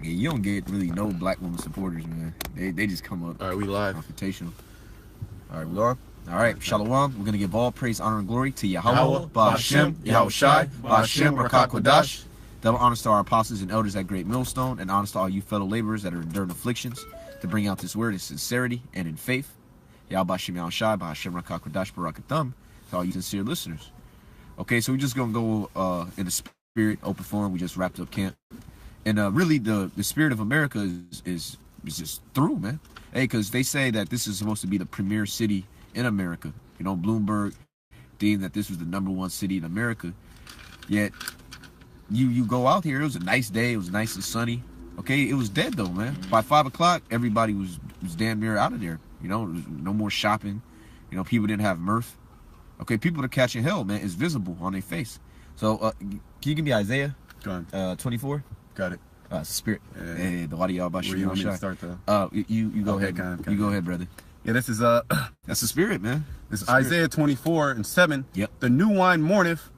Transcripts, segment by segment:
Yeah, you don't get really no black woman supporters, man. They just come up. All right, we live. Confrontational. All right, we are. All right, Shalom. We're gonna give all praise, honor, and glory to Yahweh, Yahweh, Ba'Hashem, Yahweh Shai, Ba'Hashem, Rakak Kodash. Kodash. Double honors to our apostles and elders at Great Millstone, and honors to all you fellow laborers that are enduring afflictions to bring out this word in sincerity and in faith. Yahweh Ba'Hashem, Yahweh Shai, Ba'Hashem, Rakak Kodash, Barakathum. To all you sincere listeners. Okay, so we're just gonna go in the spirit, open forum. We just wrapped up camp. And really, the spirit of America is just through, man. Hey, because they say that this is supposed to be the premier city in America. You know, Bloomberg deemed that this was the #1 city in America. Yet, you go out here, it was a nice day, it was nice and sunny. Okay, it was dead though, man. By 5 o'clock, everybody was damn near out of there. You know, no more shopping. You know, people didn't have mirth. Okay, people are catching hell, man. It's visible on their face. So, can you give me Isaiah 24? Got it. Spirit. Yeah. Hey, the audio about Where you want me to start though? You go ahead. You go ahead, brother. Yeah, this is That's the spirit, man. This is Isaiah 24:7. Yep. The new wine mourneth,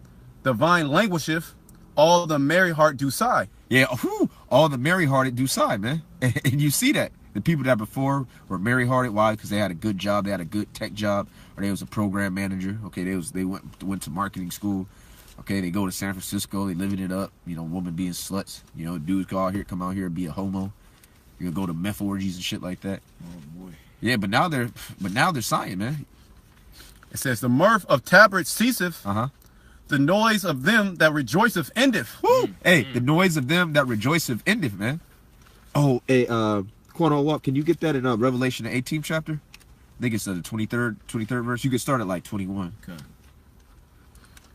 the vine languisheth, all the merry heart do sigh. Yeah, all the merry-hearted do sigh, man. And you see that. The people that before were merry-hearted, why? Because they had a good job, they had a good tech job, or they was a program manager. Okay, they went to marketing school. Okay, they go to San Francisco, they living it up. You know, women being sluts. You know, dudes come out here and be a homo. You go to meth orgies and shit like that. Oh boy. Yeah, but now they're sighing, man. It says the mirth of tabrets ceaseth. The noise of them that rejoiceth endeth. Woo! Hey, the noise of them that rejoiceth endeth, man. Oh, hey, Quano Walk, can you get that in Revelation, the 18th chapter? I think it's the 23rd verse. You can start at like 21. Okay.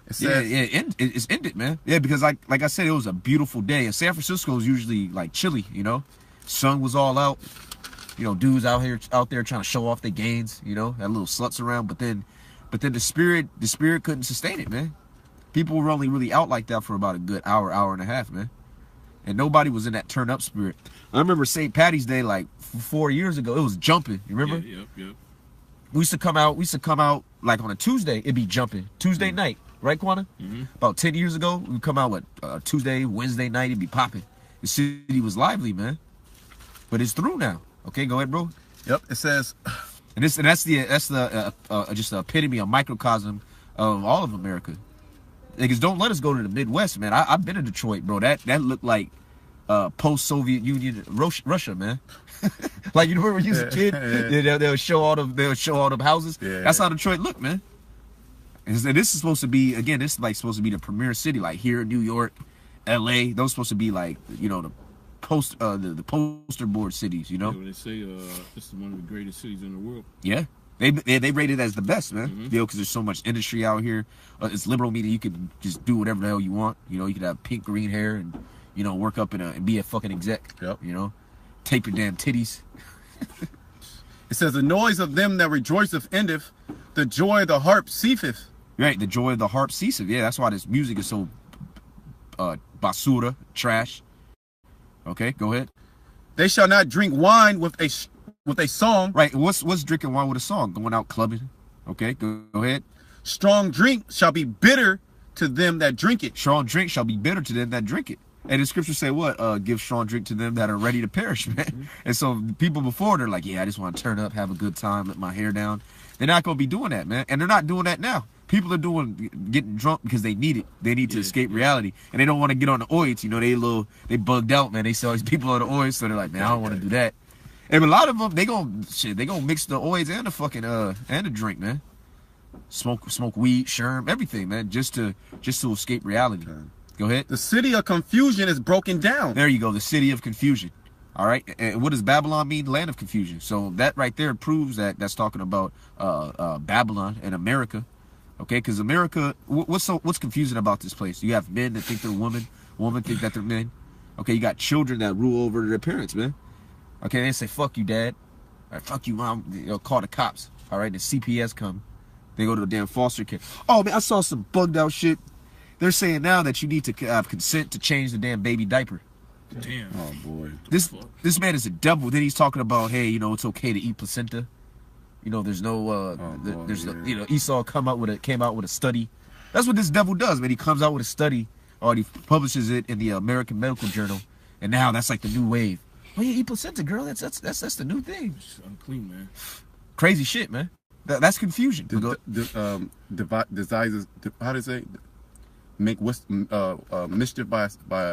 It says, it's ended, man. Yeah, because like I said, it was a beautiful day. And San Francisco is usually like chilly, you know. Sun was all out. You know, dudes out there trying to show off their gains. You know, had little sluts around. But then the spirit couldn't sustain it, man. People were only really out like that for about a good hour and a half, man. And nobody was in that turn up spirit. I remember St. Patty's Day like 4 years ago. It was jumping. You remember? Yep. We used to come out like on a Tuesday. It'd be jumping Tuesday night, right, Quana? About 10 years ago, we'd come out with Tuesday, Wednesday night. It'd be popping. The city was lively, man. But it's through now. Okay, go ahead, bro. Yep. It says, that's the just the epitome, a microcosm of all of America. Niggas, don't let us go to the Midwest, man. I've been to Detroit, bro. That looked like post-Soviet Union Russia, man. Like, you remember when you was a kid? Yeah. They'll show all the houses. Yeah. That's how Detroit looked, man. And this is supposed to be, again, this is like supposed to be the premier city, like here in New York, LA. Those supposed to be like, you know, the poster board cities, you know. Yeah, they say this is one of the greatest cities in the world. Yeah. They rate it as the best, man. You know, because there's so much industry out here. It's liberal, meaning you can just do whatever the hell you want. You know, you could have pink, green hair and, you know, work up and be a fucking exec. Yep. You know, tape your damn titties. it says the noise of them that rejoiceth endeth, the joy of the harp ceaseth. Right, the joy of the harp ceaseth. Yeah, that's why this music is so basura, trash. Okay, go ahead. They shall not drink wine with a song. Right, what's drinking wine with a song? Going out clubbing. Okay, go ahead. Strong drink shall be bitter to them that drink it. Strong drink shall be bitter to them that drink it. And the scripture say what? Give strong drink to them that are ready to perish, man. And so people before, they're like, yeah, I just want to turn up, have a good time, let my hair down. They're not going to be doing that, man. And they're not doing that now. People are getting drunk because they need it. They need to escape reality. And they don't want to get on the oils. You know, they bugged out, man. They saw these people on the oils, so they're like, man, I don't want to do that. And a lot of them, they gonna mix the oils and the fucking and the drink, man. Smoke weed, sherm, everything, man, just to escape reality. Okay. Go ahead. The city of confusion is broken down. There you go, the city of confusion. All right, and what does Babylon mean? Land of confusion. So that right there proves that that's talking about Babylon and America. Okay, because America, what's confusing about this place? You have men that think they're women think that they're men. Okay, you got children that rule over their parents, man. Okay, they say, fuck you, dad. All right, fuck you, mom. They'll call the cops. All right, the CPS come. They go to the damn foster care. Oh, man, I saw some bugged out shit. They're saying now that you need to have consent to change the damn baby diaper. Damn. Oh boy. This man is a devil. Then he's talking about, hey, you know, it's okay to eat placenta. You know, there's no, you know, Esau came out with a study. That's what this devil does, man. He comes out with a study, or he publishes it in the American Medical Journal, And now that's like the new wave. Oh yeah, eat placenta, girl. That's the new thing. It's unclean, man. Crazy shit, man. That's confusion. Desires, how do you say? Make mischief by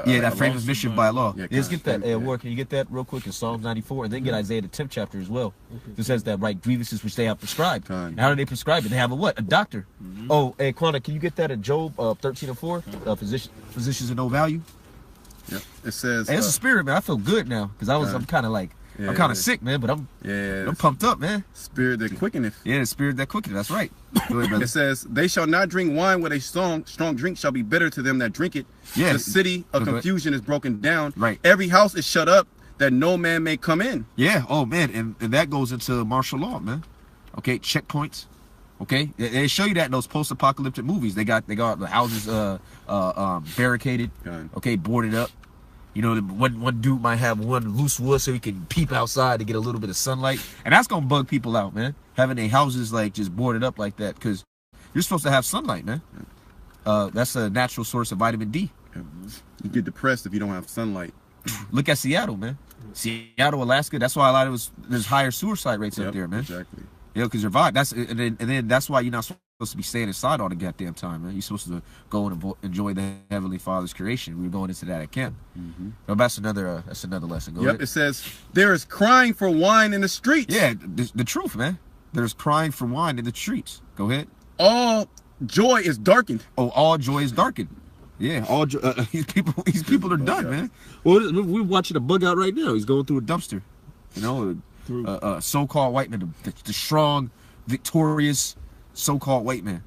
yeah, that frame law. of mischief by law. Yeah, Let's get that. yeah. War, can you get that real quick in Psalms 94, and then get Isaiah the 10th chapter as well. It says that right grievances which they have prescribed. Kind. And how do they prescribe it? They have a what? A doctor. Oh, hey, Quanta, can you get that in Job 13 and 4? Physicians of no value. Yep. It says. Hey, it's a spirit, man. I feel good now because I'm kind of like I'm kind of sick, man. But I'm pumped up, man. Spirit that quickeneth. Yeah, the spirit that quickeneth. That's right. Go ahead, brother. It says, "They shall not drink wine with a strong drink shall be bitter to them that drink it. Yeah. The city of Go ahead. confusion is broken down. Right. Every house is shut up that no man may come in." Yeah. Oh man, and that goes into martial law, man. Okay, checkpoints. Okay, they show you that in those post-apocalyptic movies. They got the houses barricaded. Gun. Okay, boarded up. You know, one dude might have one loose wood so he can peep outside to get a little bit of sunlight, and that's gonna bug people out, man. Having their houses like just boarded up like that, because you're supposed to have sunlight, man. That's a natural source of vitamin D. You get depressed if you don't have sunlight. Look at Seattle, man. Seattle, Alaska. That's why a lot of there's higher suicide rates up there, man. Exactly. Yeah, because your vibe. And then that's why you're not supposed to be staying inside all the goddamn time, man. You're supposed to go and enjoy the Heavenly Father's creation. We're going into that at camp. But that's another lesson. Go ahead. It says, "There is crying for wine in the streets." Yeah, the truth, man. There's crying for wine in the streets. Go ahead. All joy is darkened. Oh, all joy is darkened. Yeah, all these people are done, man. Well, we're watching a bug out right now. He's going through a dumpster. You know, so-called white man, the strong, victorious so-called white man.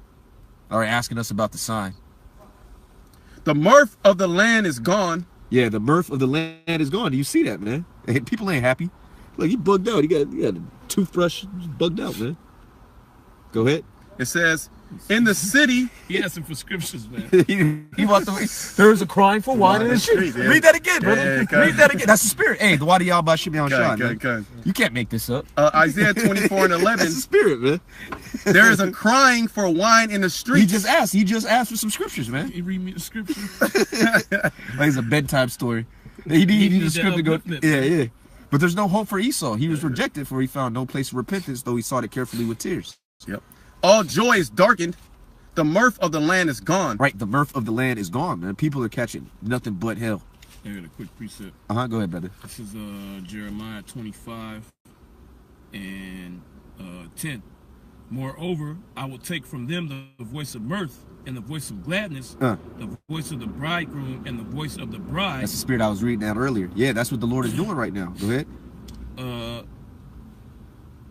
All right, asking us about the sign. The mirth of the land is gone. Yeah, the mirth of the land is gone. Do you see that, man? Hey, people ain't happy. Look, he bugged out. He got a toothbrush bugged out, man. Go ahead. It says, "In the city." He has some prescriptions, man. he walked away. There's a crying for wine in the street. Yeah. Read that again, brother. Yeah, Read that again. That's the spirit. Hey, the Wadi Al Bashim Al Shah, man. Gun. You can't make this up. Isaiah 24 and 11. That's the spirit, man. There is a crying for wine in the streets. He just asked for some scriptures, man. He read me the scripture. Like it's a bedtime story. He needed a need script to go. that Yeah. But there's no hope for Esau. He was rejected, for he found no place of repentance, though he sought it carefully with tears. Yep. All joy is darkened. The mirth of the land is gone. Right, the mirth of the land is gone, man. People are catching nothing but hell. I got a quick precept. Go ahead, brother. This is Jeremiah 25 and 10. "Moreover, I will take from them the voice of mirth and the voice of gladness, the voice of the bridegroom and the voice of the bride." That's the spirit I was reading out earlier. Yeah, that's what the Lord is doing right now. Go ahead.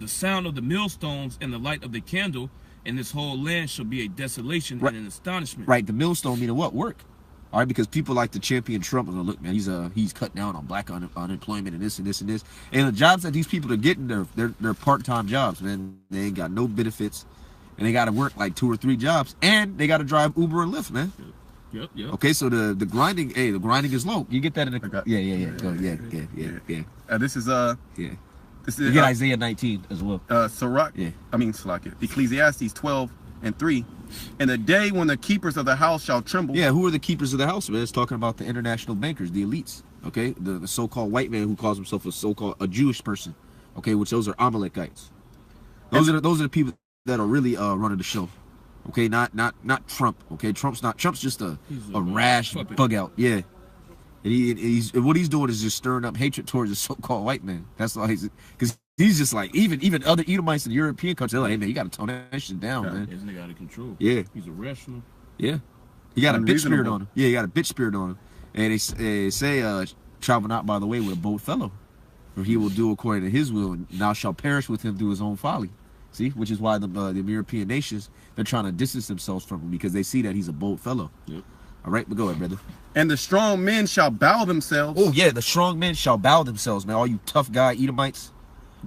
"The sound of the millstones and the light of the candle, and this whole land shall be a desolation and an astonishment." Right, the millstone meaning what? Work. All right, because people like to champion Trump and go, look, man, he's cutting down on black unemployment and this and this and this. And the jobs that these people are getting, they're part-time jobs, man. They ain't got no benefits, and they got to work like 2 or 3 jobs, and they got to drive Uber and Lyft, man. Yep. Okay, so the grinding, the grinding is low. You get that in the yeah. This is Yeah. This You is get Isaiah 19 as well. Sirach. Yeah. Salakia. Ecclesiastes 12 and 3. "In the day when the keepers of the house shall tremble." Yeah, who are the keepers of the house, man? It's talking about the international bankers, the elites. Okay, the so-called white man who calls himself a Jewish person. Okay, which those are Amalekites. Those are the people that are really running the show. Okay, not Trump. Okay, Trump's just a rash puppet. bug out. Yeah, and what he's doing is just stirring up hatred towards the so-called white man. That's why because he's just like even other Edomites in the European countries. They're like, hey man, you got to tone that shit down, man. His nigga out of control. Yeah, He's irrational. yeah. He got a bitch spirit Unreasonable. on him. Yeah, he got a bitch spirit on him. And they say, travel not by the way with a bold fellow, for he will do according to his will, and thou shalt perish with him through his own folly. See, which is why the European nations, they're trying to distance themselves from him because they see that he's a bold fellow. Yep. All right, but go ahead, brother. "And the strong men shall bow themselves." Oh yeah, the strong men shall bow themselves, man. All you tough guy Edomites,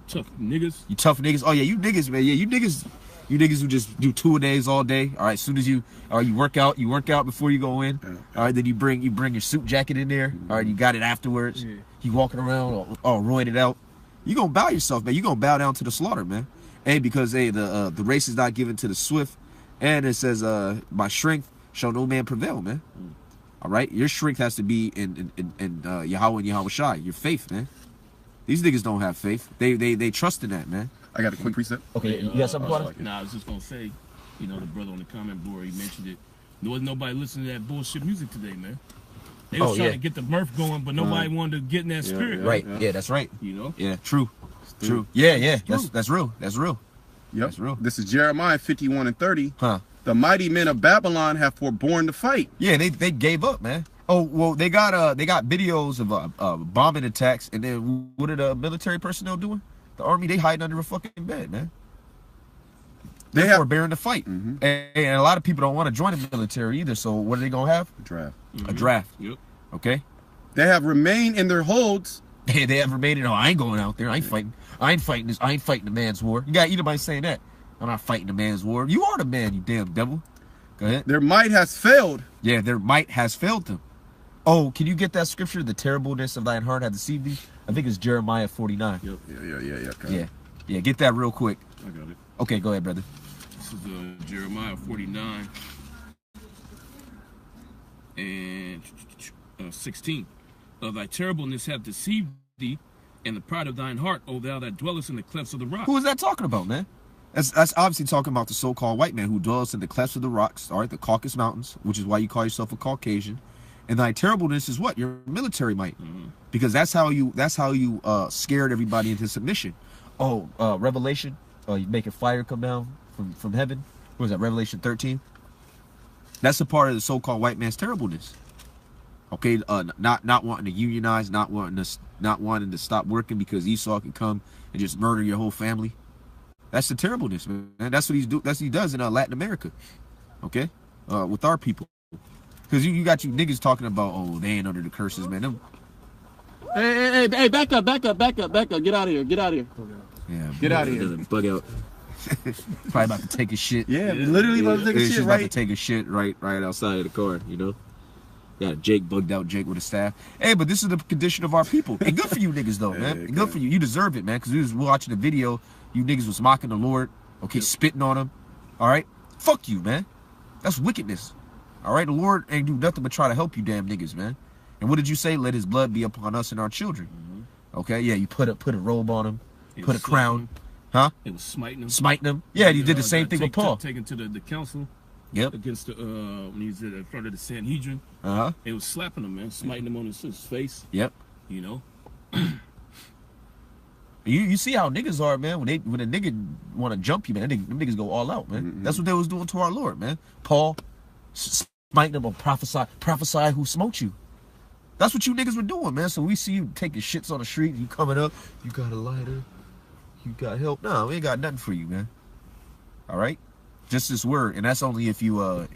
Tough niggas. you tough niggas. Oh yeah, you niggas, man. Yeah, you niggas who just do 2-a-days all day. All right, as soon as you work out before you go in. All right, then you bring your suit jacket in there. All right, you got it afterwards. Yeah. You walking around all roided out. You gonna bow yourself, man. You gonna bow down to the slaughter, man. Hey, because the race is not given to the swift, and it says by strength shall no man prevail, man. All right, your strength has to be in Yahweh and Yahweh Shai, your faith, man. These niggas don't have faith. They trust in that, man. I got a quick precept. Okay, you got something, Quada? Nah, I was just gonna say, you know, the brother on the comment board, he mentioned it. There wasn't nobody listening to that bullshit music today, man. They was trying to get the mirth going, but nobody wanted to get in that spirit. Right. Yeah, that's right. You know? Yeah, true. True. Yeah. That's real. That's real. Yep. That's real. This is Jeremiah 51:30. Huh. The mighty men of Babylon have forborne to fight. Yeah, they gave up, man. Oh well, they got videos of bombing attacks, and then what are the military personnel doing? The army, they hiding under a fucking bed, man. They're forbearing to fight, and a lot of people don't want to join the military either. So what are they gonna have? A draft. A draft. Yep. Okay. They have remained in their holds. They ever made it? Oh, I ain't going out there. I ain't fighting. I ain't fighting this. I ain't fighting the man's war. You got anybody saying that? I'm not fighting the man's war. You are the man, you damn devil. Go ahead. Their might has failed. Yeah, their might has failed them. Oh, can you get that scripture? The terribleness of thine heart hath deceived thee. I think it's Jeremiah 49. Yep. Yeah. Get that real quick. I got it. Okay, go ahead, brother. This is Jeremiah 49 and 16. Thy terribleness hath deceived thee, and the pride of thine heart, O thou that dwellest in the clefts of the rock. Who is that talking about, man? That's obviously talking about the so-called white man who dwells in the clefts of the rocks, all right, the Caucasus Mountains, which is why you call yourself a Caucasian. And thy terribleness is what? Your military might. Because that's how you scared everybody into submission. Oh, Revelation, you make a fire come down from heaven. What was that, Revelation 13? That's a part of the so-called white man's terribleness. Okay, not wanting to unionize, not wanting to stop working because Esau can come and just murder your whole family. That's the terribleness, man. That's what that's what he does in Latin America. Okay, with our people, because you got you niggas talking about, oh, they ain't under the curses, man. Them, Hey, back up. Get out of here. yeah, Get out of here. Bug out. Probably about to take a shit. Yeah, literally about to take a shit, She's right? about to take a shit right outside of the car, you know? Got Jake bugged out, Jake with a staff. Hey, but this is the condition of our people. And good for you niggas, though, man. Good for you. You deserve it, man, because we was watching the video. You niggas was mocking the Lord, okay, spitting on him, all right? Fuck you, man. That's wickedness, all right? The Lord ain't do nothing but try to help you damn niggas, man. And what did you say? Let his blood be upon us and our children. Okay, yeah, you put a robe on him, put a crown. Huh? It was smiting him. Smiting him. Yeah, you did the same thing with Paul. Taken to the council. Yep. Against the when he was in front of the Sanhedrin. It was slapping him, man, smiting him on his face. Yep. You know. You see how niggas are, man. When a nigga want to jump you, man, them niggas go all out, man. That's what they was doing to our Lord, man. Paul smiting him on prophesy who smote you. That's what you niggas were doing, man. So we see you taking shits on the street, you coming up, you got a lighter, you got help. No, we ain't got nothing for you, man. All right, just this word, and that's only if you're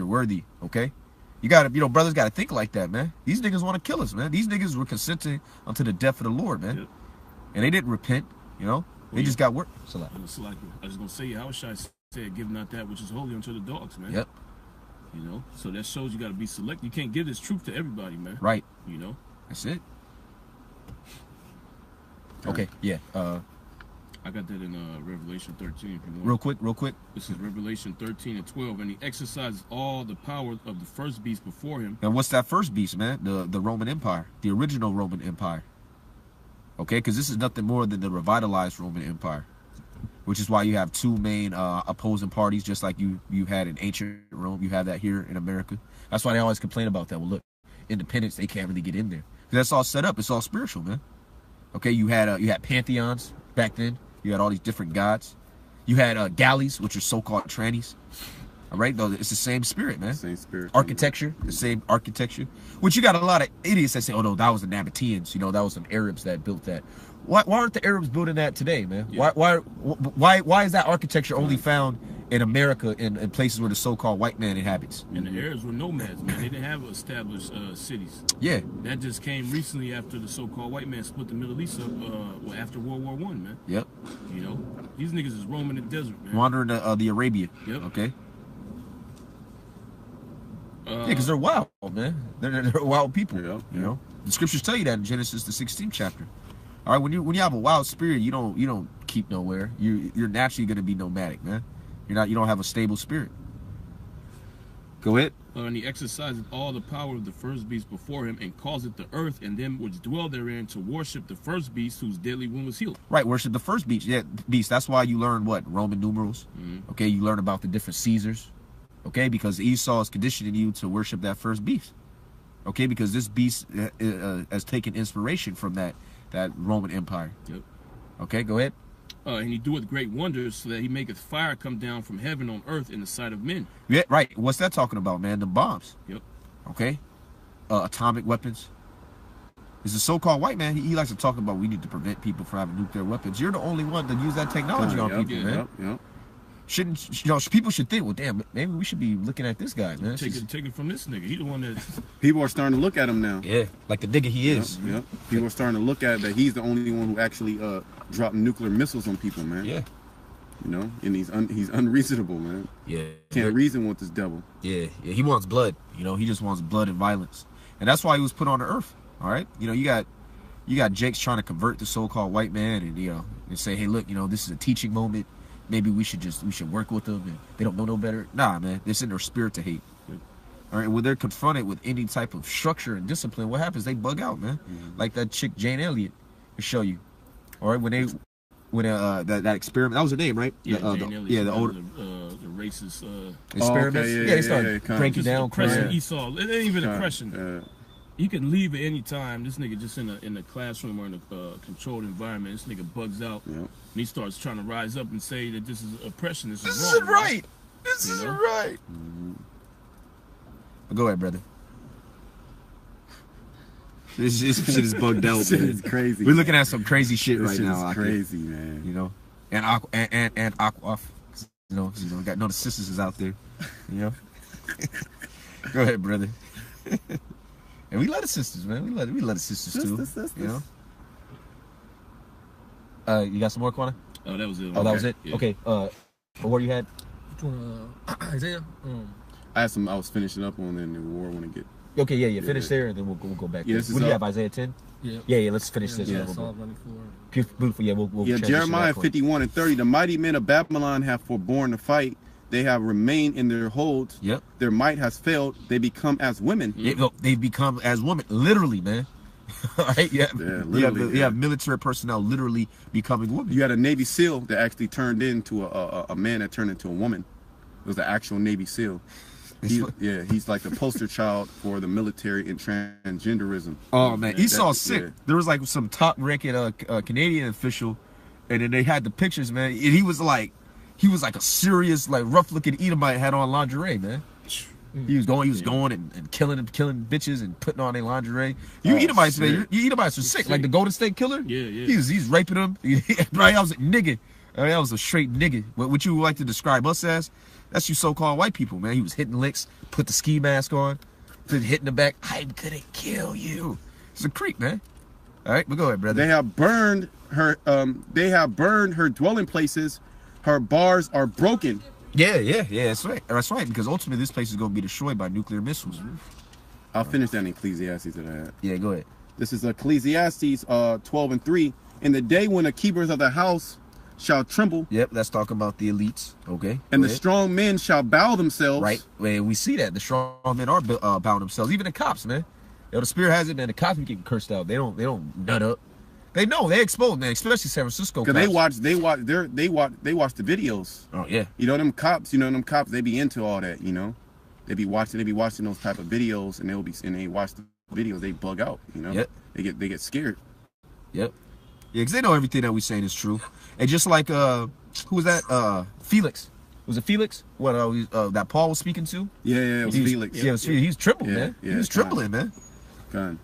worthy. Okay, you gotta, brothers gotta think like that, man. These niggas want to kill us, man. These niggas were consenting unto the death of the Lord, man, and they didn't repent. They just got work. So like, I was gonna say, how should I say, give not that which is holy unto the dogs, man. Yep. So that shows you got to be select. You can't give this truth to everybody, man. Right. That's it. Okay. Yeah. I got that in Revelation 13. If you want. Real quick. This is Revelation 13 and 12, and he exercises all the power of the first beast before him. And what's that first beast, man? The Roman Empire, the original Roman Empire. Okay, because this is nothing more than the revitalized Roman Empire, which is why you have two main opposing parties, just like you had in ancient Rome. You have that here in America. That's why they always complain about that. Well, look, independence, they can't really get in there. That's all set up. It's all spiritual, man. Okay, you had pantheons back then. You had all these different gods. You had galleys, which are so-called trannies. All right, though, it's the same spirit, man. Same spirit. Architecture, the same architecture. Which you got a lot of idiots that say, "Oh no, that was the Nabateans." That was some Arabs that built that. Why aren't the Arabs building that today, man? Yeah. Why is that architecture only found in America in places where the so-called white man inhabits? And the Arabs were nomads, man. They didn't have established cities. Yeah. That just came recently after the so-called white man split the Middle East up. After World War I, man. Yep. These niggas is roaming the desert, man. Wandering the Arabia. Yep. Okay. Yeah, because they're wild, man. They're wild people. Yeah. The scriptures tell you that in Genesis the 16th chapter. All right, when you have a wild spirit, you don't keep nowhere. You're naturally gonna be nomadic, man. You don't have a stable spirit. Go ahead. And he exerciseth all the power of the first beast before him, and causeth the earth and them which dwell therein to worship the first beast whose deadly wound was healed. Right, worship the first beast. Yeah, beast. That's why you learn what? Roman numerals. Okay, you learn about the different Caesars. Okay, because Esau is conditioning you to worship that first beast. Okay, because this beast has taken inspiration from that Roman Empire. Yep. Okay, go ahead. And he doeth great wonders, so that he maketh fire come down from heaven on earth in the sight of men. Yeah, right. What's that talking about, man? The bombs. Yep. Okay. Atomic weapons. It's a so-called white man. He likes to talk about we need to prevent people from having nuclear weapons. You're the only one to use that technology on people, man. Yep. Shouldn't, you know, people should think, well, damn, maybe we should be looking at this guy, man. Take it from this nigga. He the one that... People are starting to look at him now. Yeah, like the nigga he is. Yep. People are starting to look at that he's the only one who actually dropped nuclear missiles on people, man. Yeah. You know, and he's unreasonable, man. Yeah. Can't reason with this devil. Yeah. He wants blood. You know, he just wants blood and violence. And that's why he was put on the earth, all right? You know, you got Jakes trying to convert the so-called white man and, you know, and say, hey, look, you know, this is a teaching moment. Maybe we should work with them, and they don't know no better. Nah, man, it's in their spirit to hate. All right, when they're confronted with any type of structure and discipline, what happens? They bug out, man. Like that chick Jane Elliott to show you. All right, when that experiment, that was her name, right? Yeah, Jane Elliott. The older the racist experiments. Okay, they started breaking down, oppressing crying. Esau. It ain't even oppression. You can leave at any time. This nigga just in a classroom or in a controlled environment. This nigga bugs out, and he starts trying to rise up and say that this is oppression. This is wrong, right. This is right. Go ahead, brother. This shit is bugged out. Shit is crazy. We're looking at some crazy shit This right shit now. is crazy, man. You know, and Aquaf. You know, got the sisters is out there. You know. Go ahead, brother. And we love the sisters, man. We love the sisters too. Sisters. You know. You got some more, Quana? Oh, that was it. Oh, that was it. Yeah. Okay. What you had? Isaiah. I was finishing up on the war when I get. Okay, yeah. Finish there, and then we'll go back. Yeah, What do you have, Isaiah 10? Yeah. Yeah. Let's finish this. Yeah, We'll go. Psalm 94. Beautiful. Yeah, we'll transition Jeremiah back. 51:30. The mighty men of Babylon have forborne to fight. They have remained in their holds. Yep. Their might has failed. They become as women. They've become as women, literally, man. All right, you have military personnel literally becoming women. You had a Navy SEAL that actually turned into a man that turned into a woman. It was the actual Navy SEAL. He's like the poster child for the military and transgenderism. Oh man, Esau's sick. Yeah. There was like some top-ranking Canadian official, and then they had the pictures, man. And he was like a serious, like rough-looking Edomite, had on lingerie, man. He was going and killing bitches and putting on their lingerie. Edomites, man, you Edomites are sick. Like the Golden State Killer. Yeah. He's raping them. Right, I was a nigga. I was a straight nigga. What you would like to describe us as? That's you so-called white people, man. He was hitting licks, put the ski mask on, hitting the back. I'm gonna kill you. It's a creep, man. All right, but go ahead, brother. They have burned her. They have burned her dwelling places. Her bars are broken. Yeah. That's right. Because ultimately, this place is gonna be destroyed by nuclear missiles. I'll finish that in Ecclesiastes that I had. Yeah, go ahead. This is Ecclesiastes 12:3. In the day when the keepers of the house shall tremble. Yep, that's talking about the elites. Okay. And the strong men shall bow themselves. Right. Man, we see that the strong men are bowing themselves. Even the cops, man. The spirit has it, man. The cops be getting cursed out. They don't nut up. They know they exposed, man. Especially San Francisco. Because they watch the videos. Oh yeah. You know them cops. They be into all that. You know, they be watching those type of videos, and they watch the videos. They bug out. You know. Yep. They get scared. Yep. Yeah, because they know everything that we saying is true. And just like who was that? Felix. Was it Felix? What that Paul was speaking to? Yeah, it was Felix. Yeah, it was Felix. He was trembling, man. Yeah, he was trembling, man. God.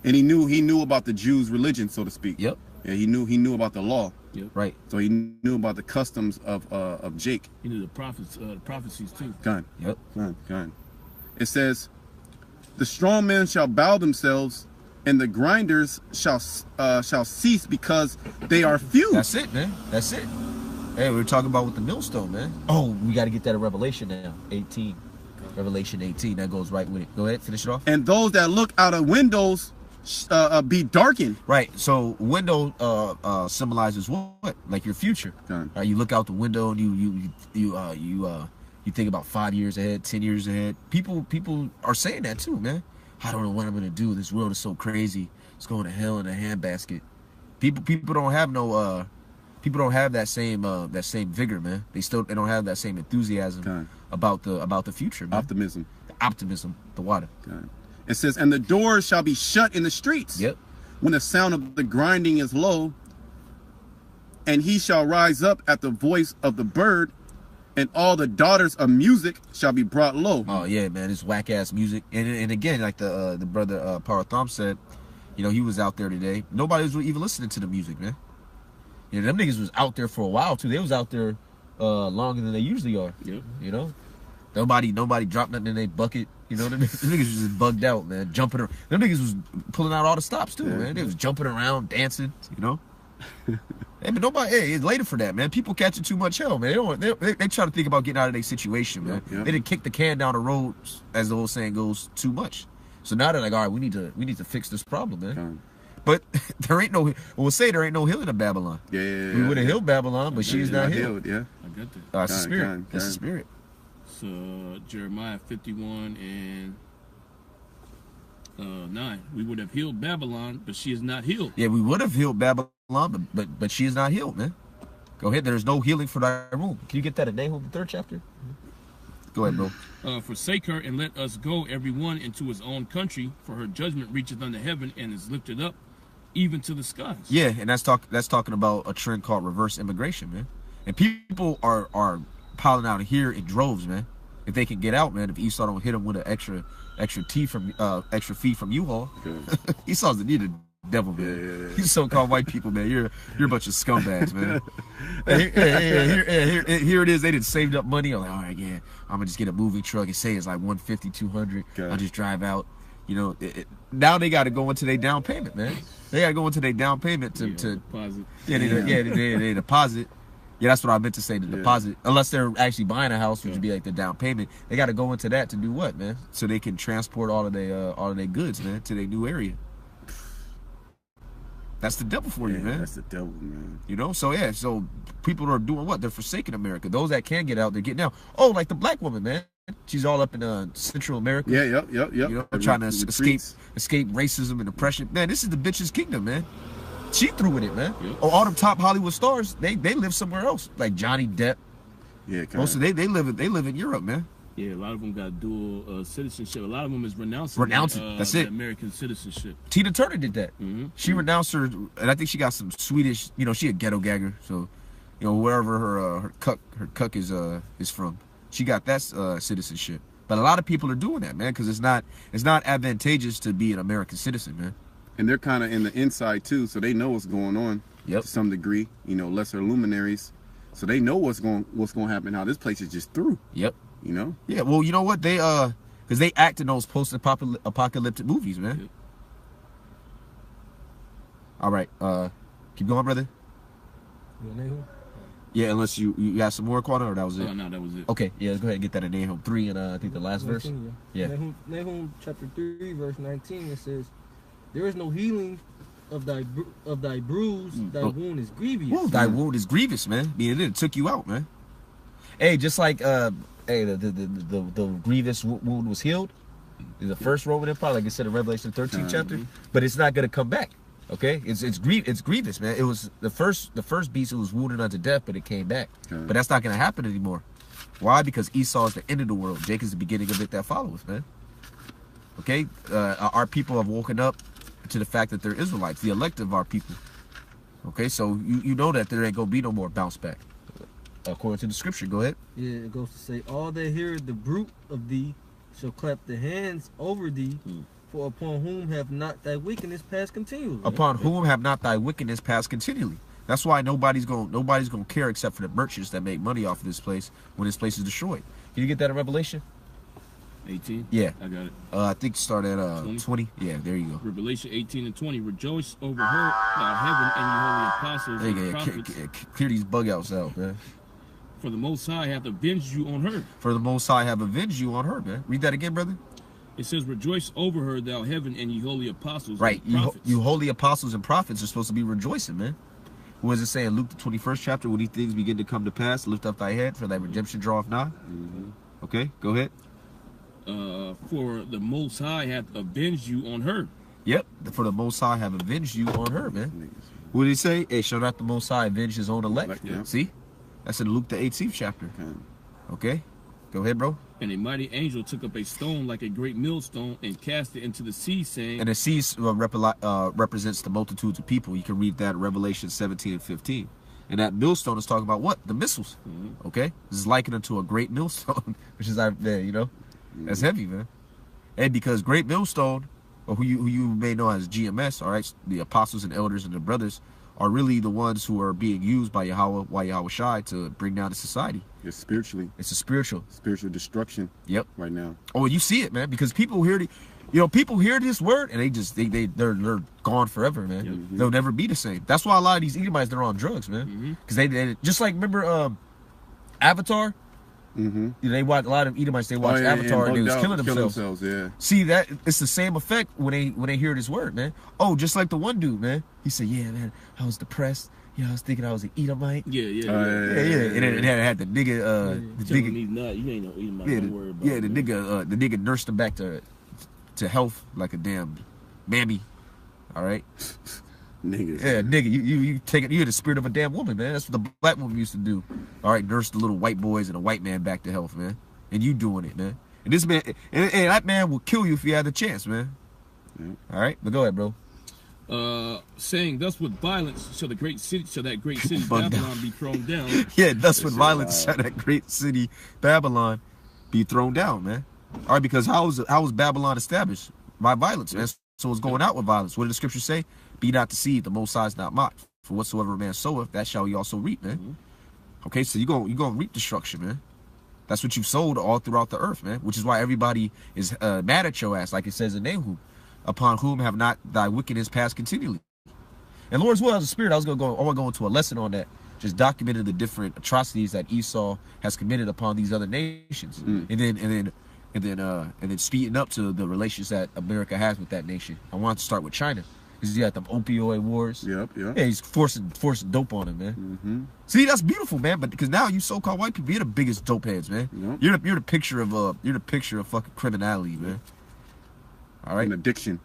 And he knew about the Jews' religion, so to speak. Yep. Yeah, he knew about the law. Yep. Right. So he knew about the customs of Jake. He knew the prophecies too. God. Yep. God. It says, the strong men shall bow themselves, and the grinders shall cease because they are few. That's it, man. That's it. Hey, we were talking about with the millstone, man. Oh, we got to get that in Revelation now. 18. Revelation 18. That goes right with it. Go ahead, finish it off. And those that look out of windows be darkened. Right. So window symbolizes what? Like your future. Done. You look out the window and you You think about 5 years ahead, 10 years ahead. People are saying that too, man. I don't know what I'm gonna do. This world is so crazy. It's going to hell in a handbasket. People don't have no people don't have that same vigor, man. They don't have that same enthusiasm about the future, man. Optimism, the water. It says, and the doors shall be shut in the streets. Yep. When the sound of the grinding is low, and he shall rise up at the voice of the bird, and all the daughters of music shall be brought low. Oh yeah, man, it's whack ass music. And again, like the brother Paratham said, you know, he was out there today. Nobody was even listening to the music, man. You know, them niggas was out there for a while too. They was out there longer than they usually are. Yep. You know, nobody dropped nothing in their bucket. You know, them niggas was just bugged out, man. Jumping around. Them niggas was pulling out all the stops too, man. They was jumping around, dancing. You know. Hey, but nobody. Hey, it's later for that, man. People catching too much hell, man. They try to think about getting out of their situation, man. Yep. They didn't kick the can down the road, as the old saying goes, too much. So now they're like, all right, we need to fix this problem, man. But there ain't no. We'll say there ain't no healing in Babylon. Yeah. We would have healed Babylon, but she's not healed. Yeah. I got that. That's the spirit. That's the spirit. So Jeremiah 51 and 9. We would have healed Babylon, but she is not healed. Yeah, we would have healed Babylon, but she is not healed, man. Go ahead. There's no healing for thy room. Can you get that in Nahum, the 3rd chapter? Go ahead, bro. Forsake her and let us go, every one into his own country, for her judgment reacheth unto heaven and is lifted up even to the skies. Yeah, and that's talking about a trend called reverse immigration, man. And people are piling out here in droves, man. If they can get out, man. If Esau don't hit them with an extra fee from U-Haul, Esau's the need devil, man. These so-called white people, man. You're a bunch of scumbags, man. Here it is. They didn't saved up money. I'm like, all right, yeah, I'm gonna just get a moving truck and say it's like 150, 200. I'll just drive out. You know, now they got to go into their down payment, man. They got to go into their down payment to deposit. They deposit. Yeah, that's what I meant to say. The deposit, unless they're actually buying a house, which would be like the down payment. They got to go into that to do what, man? So they can transport all of their goods, man, to their new area. That's the devil for you, man. That's the devil, man. You know, so yeah, so people are doing what? They're forsaking America. Those that can get out, they're getting out. Oh, like the black woman, man. She's all up in Central America. Yep. You know, trying to escape racism and oppression. Man, this is the bitch's kingdom, man. She threw with it, man. Yep. Oh, all them top Hollywood stars, they live somewhere else. Like Johnny Depp. Yeah, most of they live in Europe, man. Yeah, a lot of them got dual citizenship. A lot of them is renouncing. That's it. American citizenship. Tina Turner did that. She renounced her, and I think she got some Swedish. You know, she a ghetto gagger, so you know wherever her cuck is from, she got that citizenship. But a lot of people are doing that, man, because it's not advantageous to be an American citizen, man. And they're kind of in the inside too, so they know what's going on to some degree. You know, lesser luminaries, so they know what's going to happen. How this place is just through. Yep. You know? Yeah, well, you know what? They because they act in those post-apocalyptic movies, man. Yep. All right, keep going, brother. Yeah, unless you got some more, Quana, or that was it? No, that was it. Okay, yeah, go ahead and get that in Nahum 3 and I think the last verse. Yeah. Nahum chapter 3, verse 19, it says, "There is no healing of thy bruise, thy wound is grievous." Ooh, thy wound is grievous, man. I mean, it took you out, man. Hey, just like the grievous wound was healed. The first Roman Empire, like I said in Revelation 13th chapter, but it's not gonna come back. Okay, it's grievous, man. It was the first beast. It was wounded unto death, but it came back. But that's not gonna happen anymore. Why? Because Esau is the end of the world. Jacob is the beginning of it that follows, man. Okay, our people have woken up to the fact that they're Israelites, the elect of our people. Okay, so you know that there ain't gonna be no more bounce back. According to the scripture, go ahead. Yeah, it goes to say, "All that hear the bruit of thee shall clap their hands over thee, for upon whom have not thy wickedness passed continually." Upon whom have not thy wickedness passed continually. That's why nobody's gonna care except for the merchants that make money off of this place when this place is destroyed. Can you get that in Revelation 18? Yeah, I got it. I think start at 20. Yeah, there you go. Revelation 18 and 20. Rejoice over her, thou heaven, and ye holy apostles and prophets. Clear these bug outs out, man. For the Most High hath avenged you on her. For the Most High have avenged you on her, man. Read that again, brother. It says, "Rejoice over her, thou heaven, and ye holy apostles." Right, and prophets. you holy apostles and prophets are supposed to be rejoicing, man. What does it say in Luke the 21st chapter? When these things begin to come to pass, lift up thy head, for thy redemption draweth nigh. Okay, go ahead. For the Most High hath avenged you on her. Yep, for the Most High have avenged you on her, man. What did he say? Hey, shall not the Most High avenge his own elect? Yeah. See? That's in Luke the 18th chapter. Okay, go ahead, bro. And a mighty angel took up a stone like a great millstone and cast it into the sea, saying, And the sea represents the multitudes of people. You can read that in Revelation 17 and 15. And that millstone is talking about what? The missiles. Okay? This is likened unto a great millstone, which is, you know, that's heavy, man. And because great millstone, or who you may know as GMS, all right, the apostles and elders and the brothers, are really the ones who are being used by Yahweh Shai to bring down the society. It's spiritually. It's a spiritual destruction. Yep. Right now. Oh, you see it, man, because people hear people hear this word and they're gone forever, man. Yep. They'll never be the same. That's why a lot of these Edomites, they're on drugs, man. Because they just like, remember Avatar? You know, they watch a lot of Edomites. They watched Avatar and they was killing themselves. Yeah. See that it's the same effect when they hear this word, man. Oh, just like the one dude, man. He said, "Yeah, man, I was depressed. Yeah, I was thinking I was an Edomite. Yeah. And then it had the nigga, the nigga. Me not, you ain't no Edomite. Yeah, Don't worry about the it. nigga nursed him back to health like a damn mammy. All right. Niggas. Yeah, nigga, you take it. You're the spirit of a damn woman, man. That's what the black woman used to do. All right, nurse the little white boys and a white man back to health, man. And you doing it, man. And this man, and that man will kill you if you had the chance, man. All right, but go ahead, bro. Saying thus with violence shall that great city Babylon be thrown down. Yeah, thus with violence shall that great city Babylon be thrown down, man. All right, because how was Babylon established? By violence, man. So it's going out with violence. What did the scripture say? Be not deceived, the Most High is not mocked. For whatsoever a man soweth, that shall he also reap, man. Okay, so you're gonna reap destruction, man. That's what you've sowed all throughout the earth, man. Which is why everybody is mad at your ass, like it says in Nahum, upon whom have not thy wickedness passed continually. And Lord's will as a spirit, I want to go into a lesson on that, just documenting the different atrocities that Esau has committed upon these other nations, and then speeding up to the relations that America has with that nation. I want to start with China. Because you got them opioid wars. Yep. Yeah, he's forcing dope on them, man. See, that's beautiful, man. But because now you so-called white people, you're the biggest dope heads, man. Yep. You're the picture of fucking criminality, man. All right. An addiction.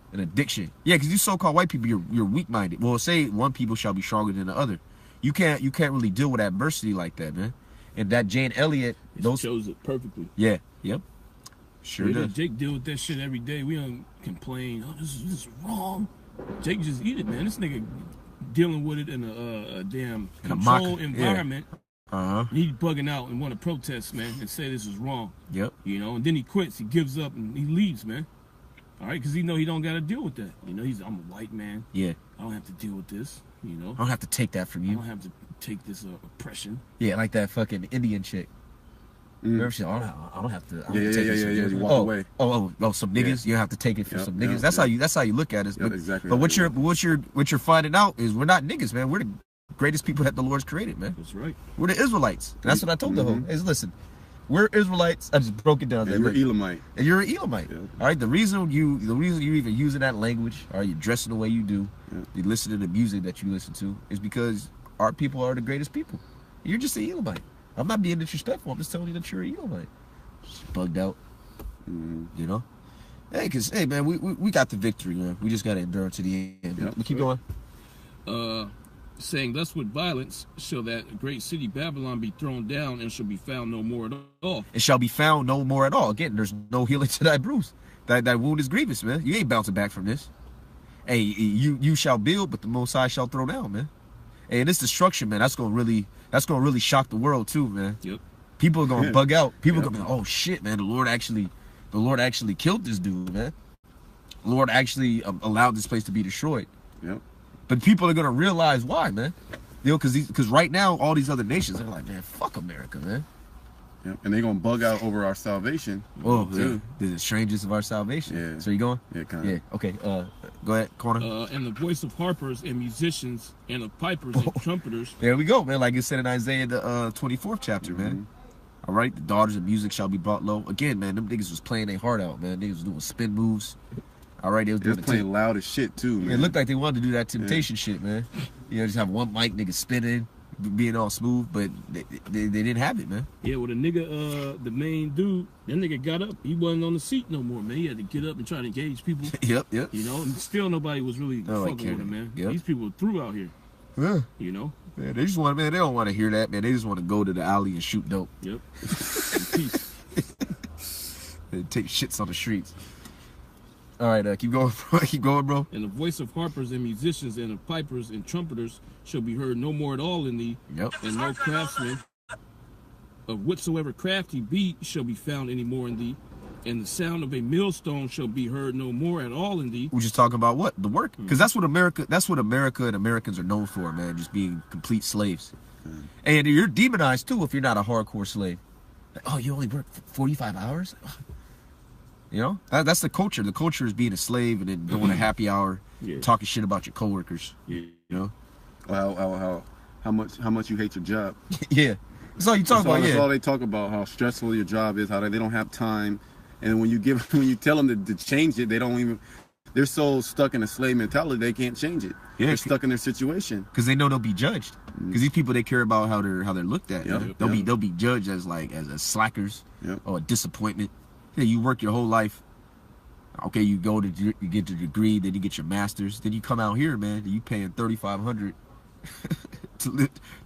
Yeah, because you so-called white people, you're weak-minded. Well, say one people shall be stronger than the other. You can't really deal with adversity like that, man. And that Jane Elliott, those shows it perfectly. Yeah. Yep. Sure does. Jake deal with that shit every day. We don't complain. Oh, this is wrong. Jake just eat it, man. This nigga dealing with it in a damn controlled environment. Yeah. He bugging out and want to protest, man, and say this is wrong. Yep. You know, and then he quits. He gives up and he leaves, man. All right, because he know he don't got to deal with that. You know, I'm a white man. Yeah. I don't have to deal with this. You know. I don't have to take that from you. I don't have to take this oppression. Yeah, like that fucking Indian chick. Remember, she, I don't have to. Yeah. You walk away. Oh, some niggas. You don't have to take it for some niggas. That's how you look at it. Yep, exactly. But what you're finding out is we're not niggas, man. We're the greatest people that the Lord's created, man. That's right. We're the Israelites. And that's what I told the whole. Is listen, we're Israelites. I just broke it down. Yeah, you're an Elamite. And you're an Elamite. Yeah. All right. The reason you even using that language, all right, you're dressing the way you do, you listen to the music that you listen to, is because our people are the greatest people. You're just an Elamite. I'm not being disrespectful. I'm just telling you that you're an Elamite. Bugged out, you know. Hey, man, we got the victory, man. We just got to endure to the end. Yep. We keep going. Saying thus with violence shall that great city Babylon be thrown down and shall be found no more at all. It shall be found no more at all. Again, there's no healing to thy bruise. That wound is grievous, man. You ain't bouncing back from this. Hey, you shall build, but the Most High shall throw down, man. Hey, and this destruction, man, that's gonna really shock the world too, man. Yep. People are gonna bug out. People are gonna be like, oh shit, man, the Lord actually killed this dude, man. The Lord actually allowed this place to be destroyed. Yep. But people are gonna realize why, man. You know, because right now all these other nations are like, man, fuck America, man. Yep. And they're gonna bug out over our salvation. Oh, too. The strangest of our salvation. Yeah. So you going? Yeah, kind of. Yeah. Okay. Go ahead, corner. And the voice of harpers and musicians and of pipers and trumpeters. There we go, man. Like it said in Isaiah the 24th chapter, man. All right, the daughters of music shall be brought low. Again, man, them niggas was playing their heart out, man. Niggas was doing spin moves. All right, they was They doing was the playing loud as shit too, man. It looked like they wanted to do that Temptation shit, man. You know, just have one mic, nigga spinning, being all smooth, but they didn't have it, man. Yeah, well, the nigga, the main dude, that nigga got up. He wasn't on the seat no more, man. He had to get up and try to engage people. Yep. You know, and still nobody was really fucking with him, man. Yep. These people are through out here. Yeah. You know? Man, they just want, man, they don't want to hear that, man. They just want to go to the alley and shoot dope. Yep. In peace. And take shits on the streets. All right, keep going, bro. Keep going, bro. And the voice of harpers and musicians and of pipers and trumpeters shall be heard no more at all in thee. Yep. And no craftsman of whatsoever craft he be shall be found any more in thee. And the sound of a millstone shall be heard no more at all in thee. We're just talking about what? The work. Because that's what America and Americans are known for, man. Just being complete slaves. And you're demonized, too, if you're not a hardcore slave. Like, oh, you only work 45 hours? You know? That's the culture. The culture is being a slave and then going to happy hour, talking shit about your coworkers. You know? How much you hate your job. Yeah. That's all you talk about, That's all they talk about, how stressful your job is, how they don't have time. And when you tell them to change it, they're so stuck in a slave mentality, they can't change it. Yeah, they're stuck in their situation. Because they know they'll be judged. Because these people, they care about how they're looked at. Yep, They'll be judged as as slackers or a disappointment. Yeah, you work your whole life. Okay, you get your degree, then you get your master's, then you come out here, man. You paying $3,500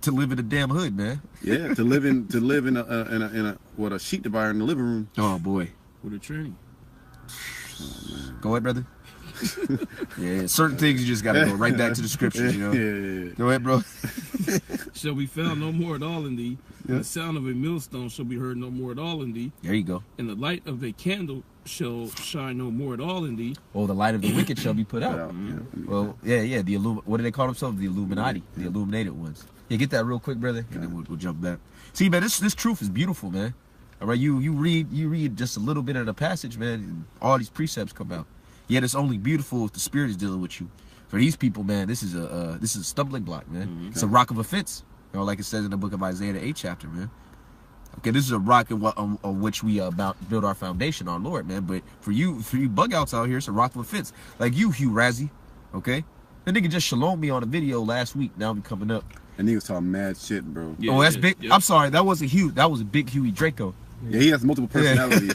to live in a damn hood, man. Yeah, to live in a sheet divider in the living room. Oh boy. With a tranny. Go ahead, brother. Yeah, certain things you just gotta go right back to the scriptures, you know. Yeah. Go ahead, bro. Shall be found no more at all in thee. The sound of a millstone shall be heard no more at all in thee. There you go. And the light of a candle shall shine no more at all in thee. Oh, the light of the wicked shall be put out. Well, yeah. What do they call themselves? The Illuminati, the illuminated ones. Yeah, get that real quick, brother, and then we'll jump back. See, man, this truth is beautiful, man. All right, you read just a little bit of the passage, man, and all these precepts come out. Yet it's only beautiful if the Spirit is dealing with you. For these people, man, this is a stumbling block, man. It's a rock of offense. You know, like it says in the book of Isaiah, the 8th chapter, man. Okay, this is a rock on which we build our foundation, our Lord, man. But for you bug outs out here, it's a rock of offense. Like you, Hugh Razzie, okay? That nigga just shalom me on a video last week. Now we coming up. And he was talking mad shit, bro. Yeah, oh, that's big. Yeah. I'm sorry, that wasn't Hugh. That was a big Huey Draco. Yeah, he has multiple personalities.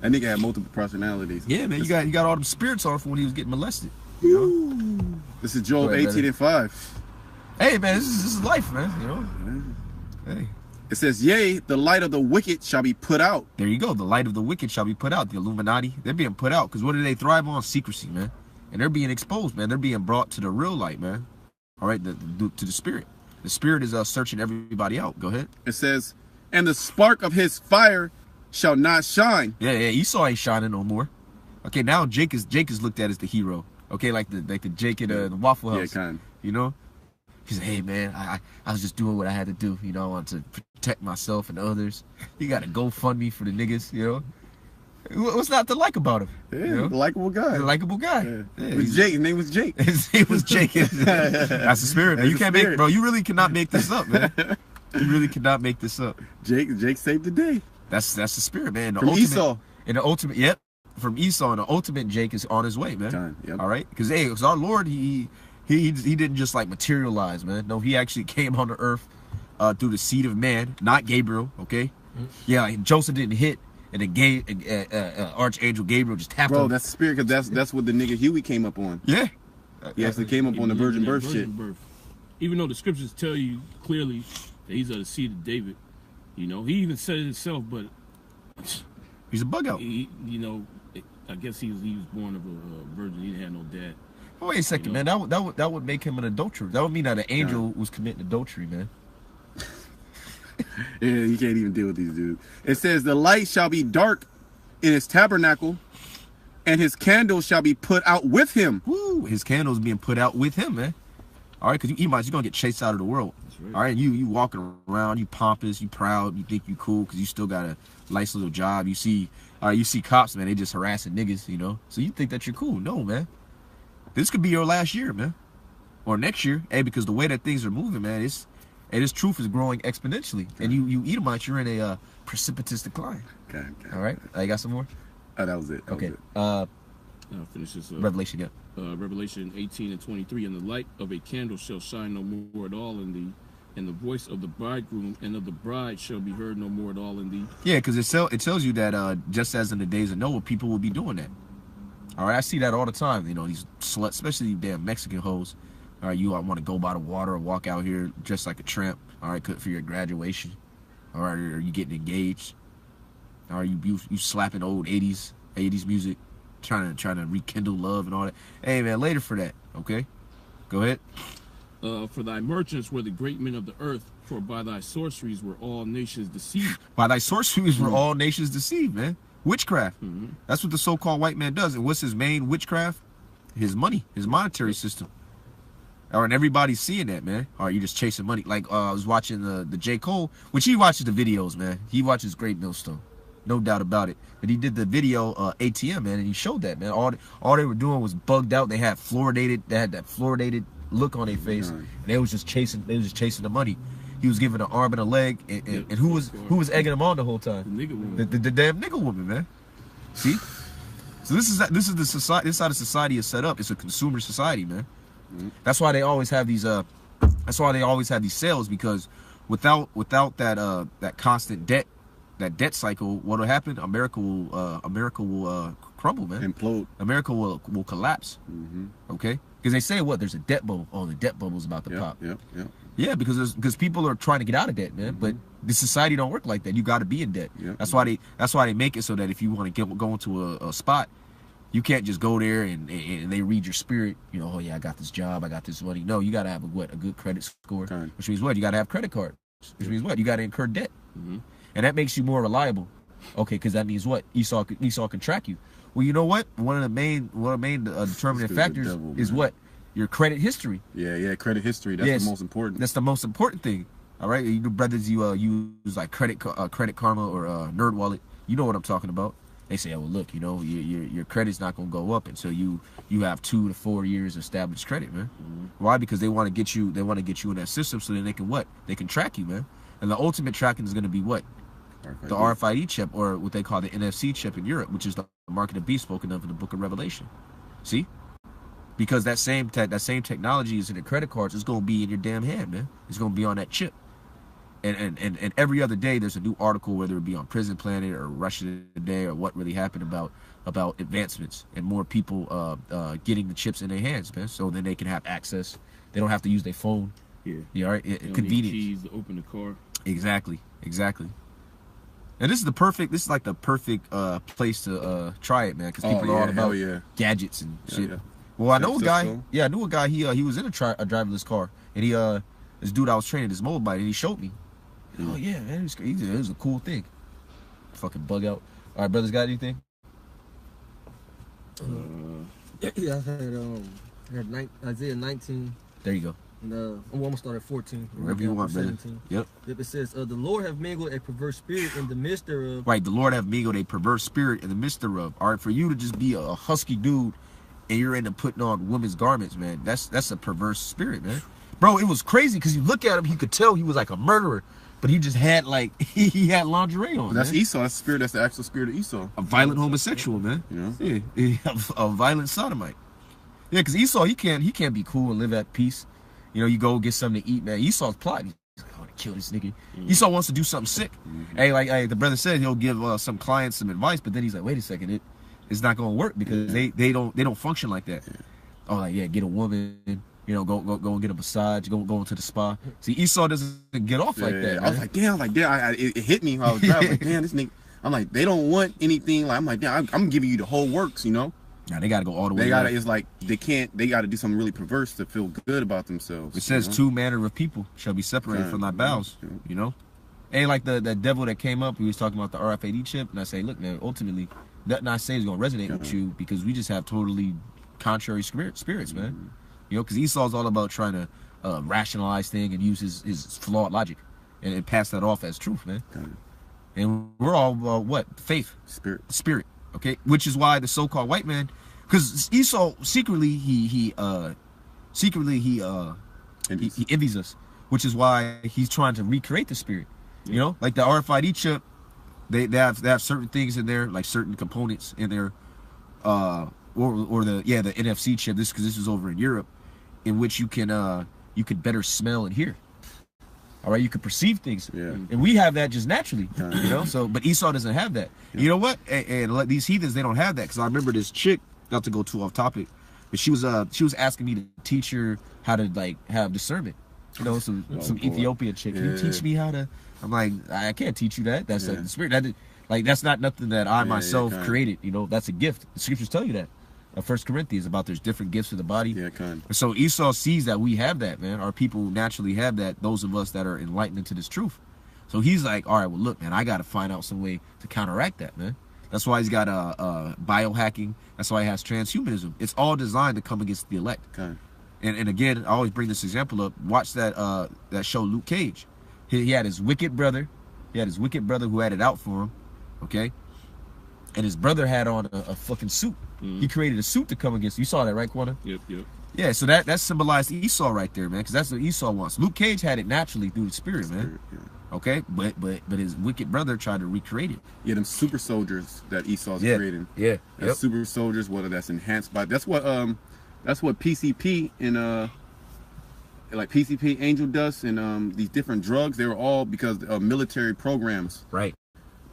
That nigga had multiple personalities. Yeah, man, you got all them spirits on from when he was getting molested. This is Job 18:5. Hey, man, this is life, man. You know. Hey. It says, "Yea, the light of the wicked shall be put out." There you go. The light of the wicked shall be put out. The Illuminati, they're being put out because what do they thrive on? Secrecy, man. And they're being exposed, man. They're being brought to the real light, man. All right, to the Spirit. The Spirit is searching everybody out. Go ahead. It says, "And the spark of his fire shall not shine." Yeah. Esau ain't shining no more. Okay, now Jake is looked at as the hero. Okay, like the Jake in the Waffle House. Yeah, kind. You know. He said, "Hey, man, I was just doing what I had to do. You know, I want to protect myself and others. You got to GoFundMe for the niggas. You know, what's not to like about him? Yeah, you know? likable guy. He's a likable guy. Yeah. Jake. His name was Jake. His name was Jake. That's the Spirit, man. You can't make, bro. You really cannot make this up, man. You really cannot make this up. Jake saved the day. That's the Spirit, man. From Esau. In the ultimate, yep. From Esau, and the ultimate Jake is on his way, man. Yep. All right, because our Lord, he didn't just like materialize, man. No, he actually came on the earth through the seed of man, not Gabriel. Okay, yeah, and Joseph didn't hit, and then Archangel Gabriel just tapped him. Bro, that's the Spirit, because that's what the nigga Huey came up on. Yeah, he actually came up on the virgin birth shit. Even though the scriptures tell you clearly that he's of the seed of David, you know, he even said it himself, but he's a bug out. You know, I guess he was born of a virgin. He didn't have no dad. Oh, wait a second, man. That would make him an adulterer. That would mean that an angel was committing adultery, man. Yeah, you can't even deal with these dudes. It says, "The light shall be dark in his tabernacle, and his candle shall be put out with him." Woo! His candle's being put out with him, man. All right, because you're gonna get chased out of the world. Right. All right, you walking around, you pompous, you proud, you think you cool because you still got a nice little job. You see cops, man. They just harassing niggas, you know. So you think that you're cool? No, man. This could be your last year, man, or next year. Hey, because the way that things are moving, man, this truth is growing exponentially, and you Edomites, you're in a precipitous decline. Okay. All right, I got some more. Oh, that was it. Okay. I'll finish this up. Revelation, yeah. Revelation 18 and 23. And the light of a candle shall shine no more at all in thee, and the voice of the bridegroom and of the bride shall be heard no more at all in thee. Yeah, because it tells you that just as in the days of Noah, people will be doing that. All right, I see that all the time. You know, these sluts, especially these damn Mexican hoes. All right, you want to go by the water or walk out here just like a tramp. All right, for your graduation. All right, or you getting engaged. All right, you slapping old 80s music, trying to rekindle love and all that. Hey man, later for that. Okay, go ahead. For thy merchants were the great men of the earth, for by thy sorceries were all nations deceived. By thy sorceries were all nations deceived, man. Witchcraft. That's what the so-called white man does. And what's his main witchcraft? His money, his monetary system. All right, and everybody's seeing that, man. All right, you're just chasing money. Like I was watching the J. Cole, which he watches the videos, man. He watches Great Millstone, no doubt about it. But he did the video ATM, man, and he showed that, man. All they were doing was bugged out. They had that fluoridated look on their face, and they was just chasing the money. He was giving an arm and a leg, and who was egging him on the whole time? The nigga woman. The damn nigga woman, man. See? So this is the society. This is how the society is set up. It's a consumer society, man. That's why they always have these sales, because without that constant debt, that debt cycle, what'll happen? America will crumble, man. Implode. America will collapse. Okay? Because they say what? There's a debt bubble. Oh, the debt bubble's about to pop. Yeah, because people are trying to get out of debt, man. But the society don't work like that. You got to be in debt. That's why they make it so that if you want to go into a spot, you can't just go there and they read your spirit. You know, oh yeah, I got this job, I got this money. No, you got to have a good credit score, which means what? You got to have credit cards, which means what? You got to incur debt, and that makes you more reliable. Okay, because that means what? Esau can track you. Well, you know what? One of the main determining factors is what? Your credit history. Yeah, credit history. That's the most important. That's the most important thing. All right, you brothers, you use like Credit Karma or NerdWallet. You know what I'm talking about. They say, oh, well, look, you know, your credit's not gonna go up until you have 2 to 4 years established credit, man. Why? Because they want to get you in that system so then they can track you, man. And the ultimate tracking is gonna be what? The RFID chip, or what they call the NFC chip in Europe, which is the mark of the beast spoken of in the book of Revelation. See? Because that same technology is in the credit cards. It's gonna be in your damn hand, man. It's gonna be on that chip. And every other day there's a new article, whether it be on Prison Planet or Russia Today or what really happened about advancements and more people getting the chips in their hands, man. So then they can have access. They don't have to use their phone. Yeah. You all right? Convenient. Keys to open the car. Exactly. And this is like the perfect place to try it, man, because people are all about gadgets and shit. Yeah. Well, I know a guy. Yeah, I knew a guy. He was in a driverless car, and this dude I was training this mobile bike, and he showed me. Oh yeah, man, it was a cool thing. Fucking bug out. All right, brothers, got anything? Yeah, I had Isaiah 19. There you go. And I'm gonna start at 14. Wherever you want, brother. Yep. It says, the Lord have mingled a perverse spirit in the midst thereof. Right, the Lord have mingled a perverse spirit in the midst thereof. All right, for you to just be a husky dude and you're into putting on women's garments, man, that's a perverse spirit, man. Bro, it was crazy because you look at him, you could tell he was like a murderer. But he just had he had lingerie on. That's man. Esau. That's the spirit. That's the actual spirit of Esau. A violent homosexual, man. Yeah, a violent sodomite. Yeah, because Esau, he can't be cool and live at peace. You know, you go get something to eat, man. Esau's plotting. He's like, I want to kill this nigga. Esau wants to do something sick. Hey, the brother said he'll give some clients some advice, but then he's like, wait a second, it's not gonna work because they don't function like that. Oh, like get a woman. You know, go and get a massage, go into the spa. See, Esau doesn't get off like that. I was like, damn, it hit me while I was driving. Like, damn, this nigga. I'm like, they don't want anything. Like, I'm like, damn, I'm giving you the whole works, you know. Nah, they gotta go all the way. It's like they gotta do something really perverse to feel good about themselves. It says 2 manner of people shall be separated from thy bowels. You know, hey, like the devil that came up, he was talking about the RFID chip, and I say, look, man, ultimately, nothing I say is gonna resonate with you because we just have totally contrary spirits, man. You know, because Esau's all about trying to rationalize things and use his flawed logic and pass that off as truth, man. And we're all what? Faith, spirit. Okay, which is why the so-called white man, because Esau secretly he envies us, which is why he's trying to recreate the spirit. You know, like the RFID chip, they have certain things in there, like certain components in there. or the NFC chip. This because this was over in Europe, in which you could better smell and hear. All right, you could perceive things, and we have that just naturally, you know. So, but Esau doesn't have that. You know what? And these heathens, they don't have that. Because I remember this chick, not to go too off topic, but she was asking me to teach her how to like have discernment. You know, some Ethiopian chick. Can you teach me how to? I'm like, I can't teach you that. That's the spirit. That's not nothing that I myself created. You know, that's a gift. The scriptures tell you that. 1 Corinthians about there's different gifts of the body. Yeah, kind of. So Esau sees that we have that, man. Our people naturally have that. Those of us that are enlightened into this truth. So he's like, all right, well, look, man, I got to find out some way to counteract that, man. That's why he's got biohacking. That's why he has transhumanism. It's all designed to come against the elect. Okay. And again, I always bring this example up. Watch that show Luke Cage. He had his wicked brother. He had his wicked brother who had it out for him. Okay. And his brother had on a fucking suit. He created a suit to come against. You saw that, right, Quana? Yep. Yeah, so that symbolized Esau right there, man, because that's what Esau wants. Luke Cage had it naturally through the spirit, man. Okay, but his wicked brother tried to recreate it. Yeah, them super soldiers that Esau's creating. Yeah, super soldiers, whether that's enhanced by that's what PCP and like PCP, angel dust, and these different drugs. They were all because of military programs. Right.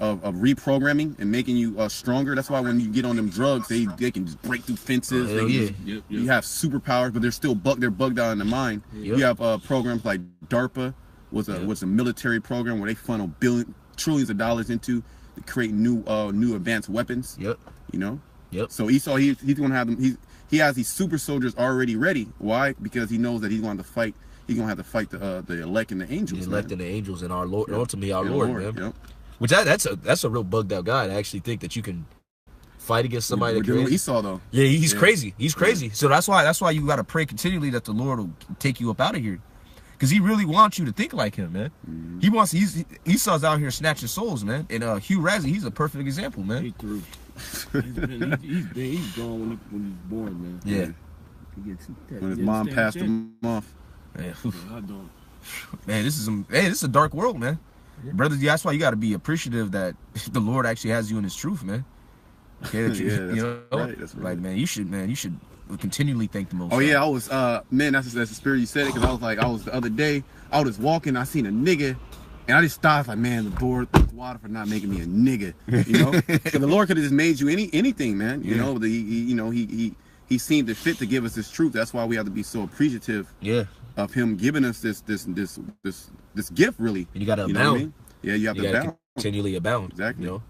Of reprogramming and making you stronger. That's why when you get on them drugs, they can just break through fences. You have superpowers, but they're still bugged out in the mind. You have programs like DARPA was a military program where they funnel trillions of dollars into to create new advanced weapons. You know. So Esau, he's gonna have them. He has these super soldiers already ready. Why? Because he knows that he's going to fight. He's gonna have to fight the elect and the angels. The elect and the angels and our Lord, ultimately our Lord, man. Which that's a real bugged out guy to actually think that you can fight against somebody. We're dealing with Esau though. Yeah, he's crazy. He's crazy. So that's why you got to pray continually that the Lord will take you up out of here, because he really wants you to think like him, man. Esau's out here snatching souls, man. And Hugh Razzie, he's a perfect example, man. He threw. He's gone when he's born, man. Yeah. When his mom passed him off. Man, I don't. Man, this is a dark world, man. Brothers, that's why you got to be appreciative that the Lord actually has you in His truth, man. Okay, that that's right. Like, man, you should continually thank the Most. Oh yeah, I was man, that's the spirit you said it, because I was the other day, I was walking, I seen a nigga, and I just stopped like, man, the Lord, water for not making me a nigga, you know. Because the Lord could have just made you anything, man. You know, he seemed to fit to give us this truth. That's why we have to be so appreciative. Of him giving us this gift, really. And you got to abound. Know what I mean? Yeah, you have to abound. Continually abound. Exactly. You know?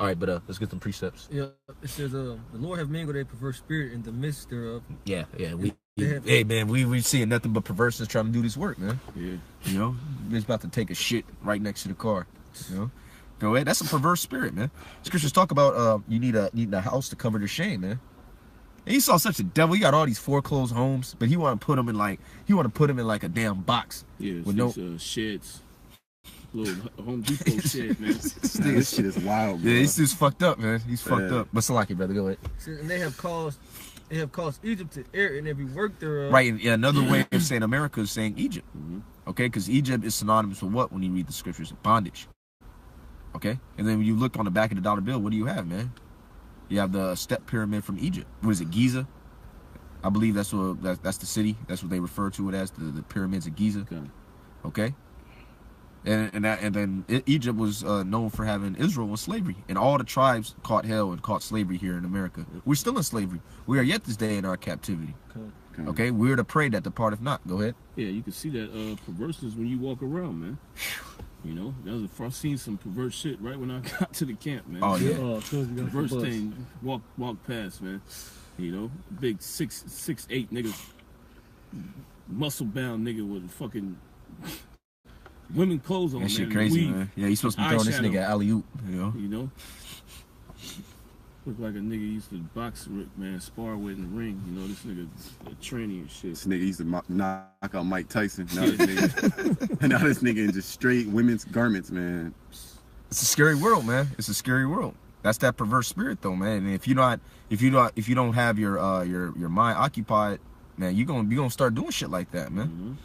All right, but let's get some precepts. Yeah, it says, the Lord have mingled a perverse spirit in the midst thereof. Yeah. Hey, man, we seeing nothing but perverseness trying to do this work, man. Yeah. You know, he's about to take a shit right next to the car. You know, go ahead. That's a perverse spirit, man. Scriptures talk about you need a house to cover the shame, man. Esau's such a devil. He got all these foreclosed homes, but he want to put them in like a damn box. Yeah, with sheds, little Home Depot shed, man. This shit is wild, bro. Yeah, he's just fucked up, man. He's fucked up. But Salaki, brother, go ahead. And they have caused Egypt to err in every work thereof. Right, and another way of saying America is saying Egypt. Okay, because Egypt is synonymous with what when you read the scriptures? Bondage. Okay, and then when you look on the back of the dollar bill, what do you have, man? You have the step pyramid from Egypt. What is it, Giza? I believe that's the city. That's what they refer to it as, the pyramids of Giza. Okay. And then Egypt was known for having Israel in slavery, and all the tribes caught hell and caught slavery here in America. We're still in slavery. We are yet this day in our captivity. Okay. We're to pray that departeth not. Go ahead. Yeah, you can see that perverseness when you walk around, man. You know, that was the first seen some perverse shit right when I got to the camp, man. Oh yeah. Perverse thing walk past, man. You know, big 6'8" nigga, muscle bound nigga with fucking women clothes on. That shit crazy, man. Yeah, you supposed to be throwing this nigga alley-oop, you know. You know. Look like a nigga used to box, man, spar with in the ring. You know, this nigga a tranny and shit. This nigga used to knock out Mike Tyson. Now this nigga in just straight women's garments, man. It's a scary world, man. It's a scary world. That's that perverse spirit, though, man. And if you don't have your mind occupied, man, you're gonna start doing shit like that, man.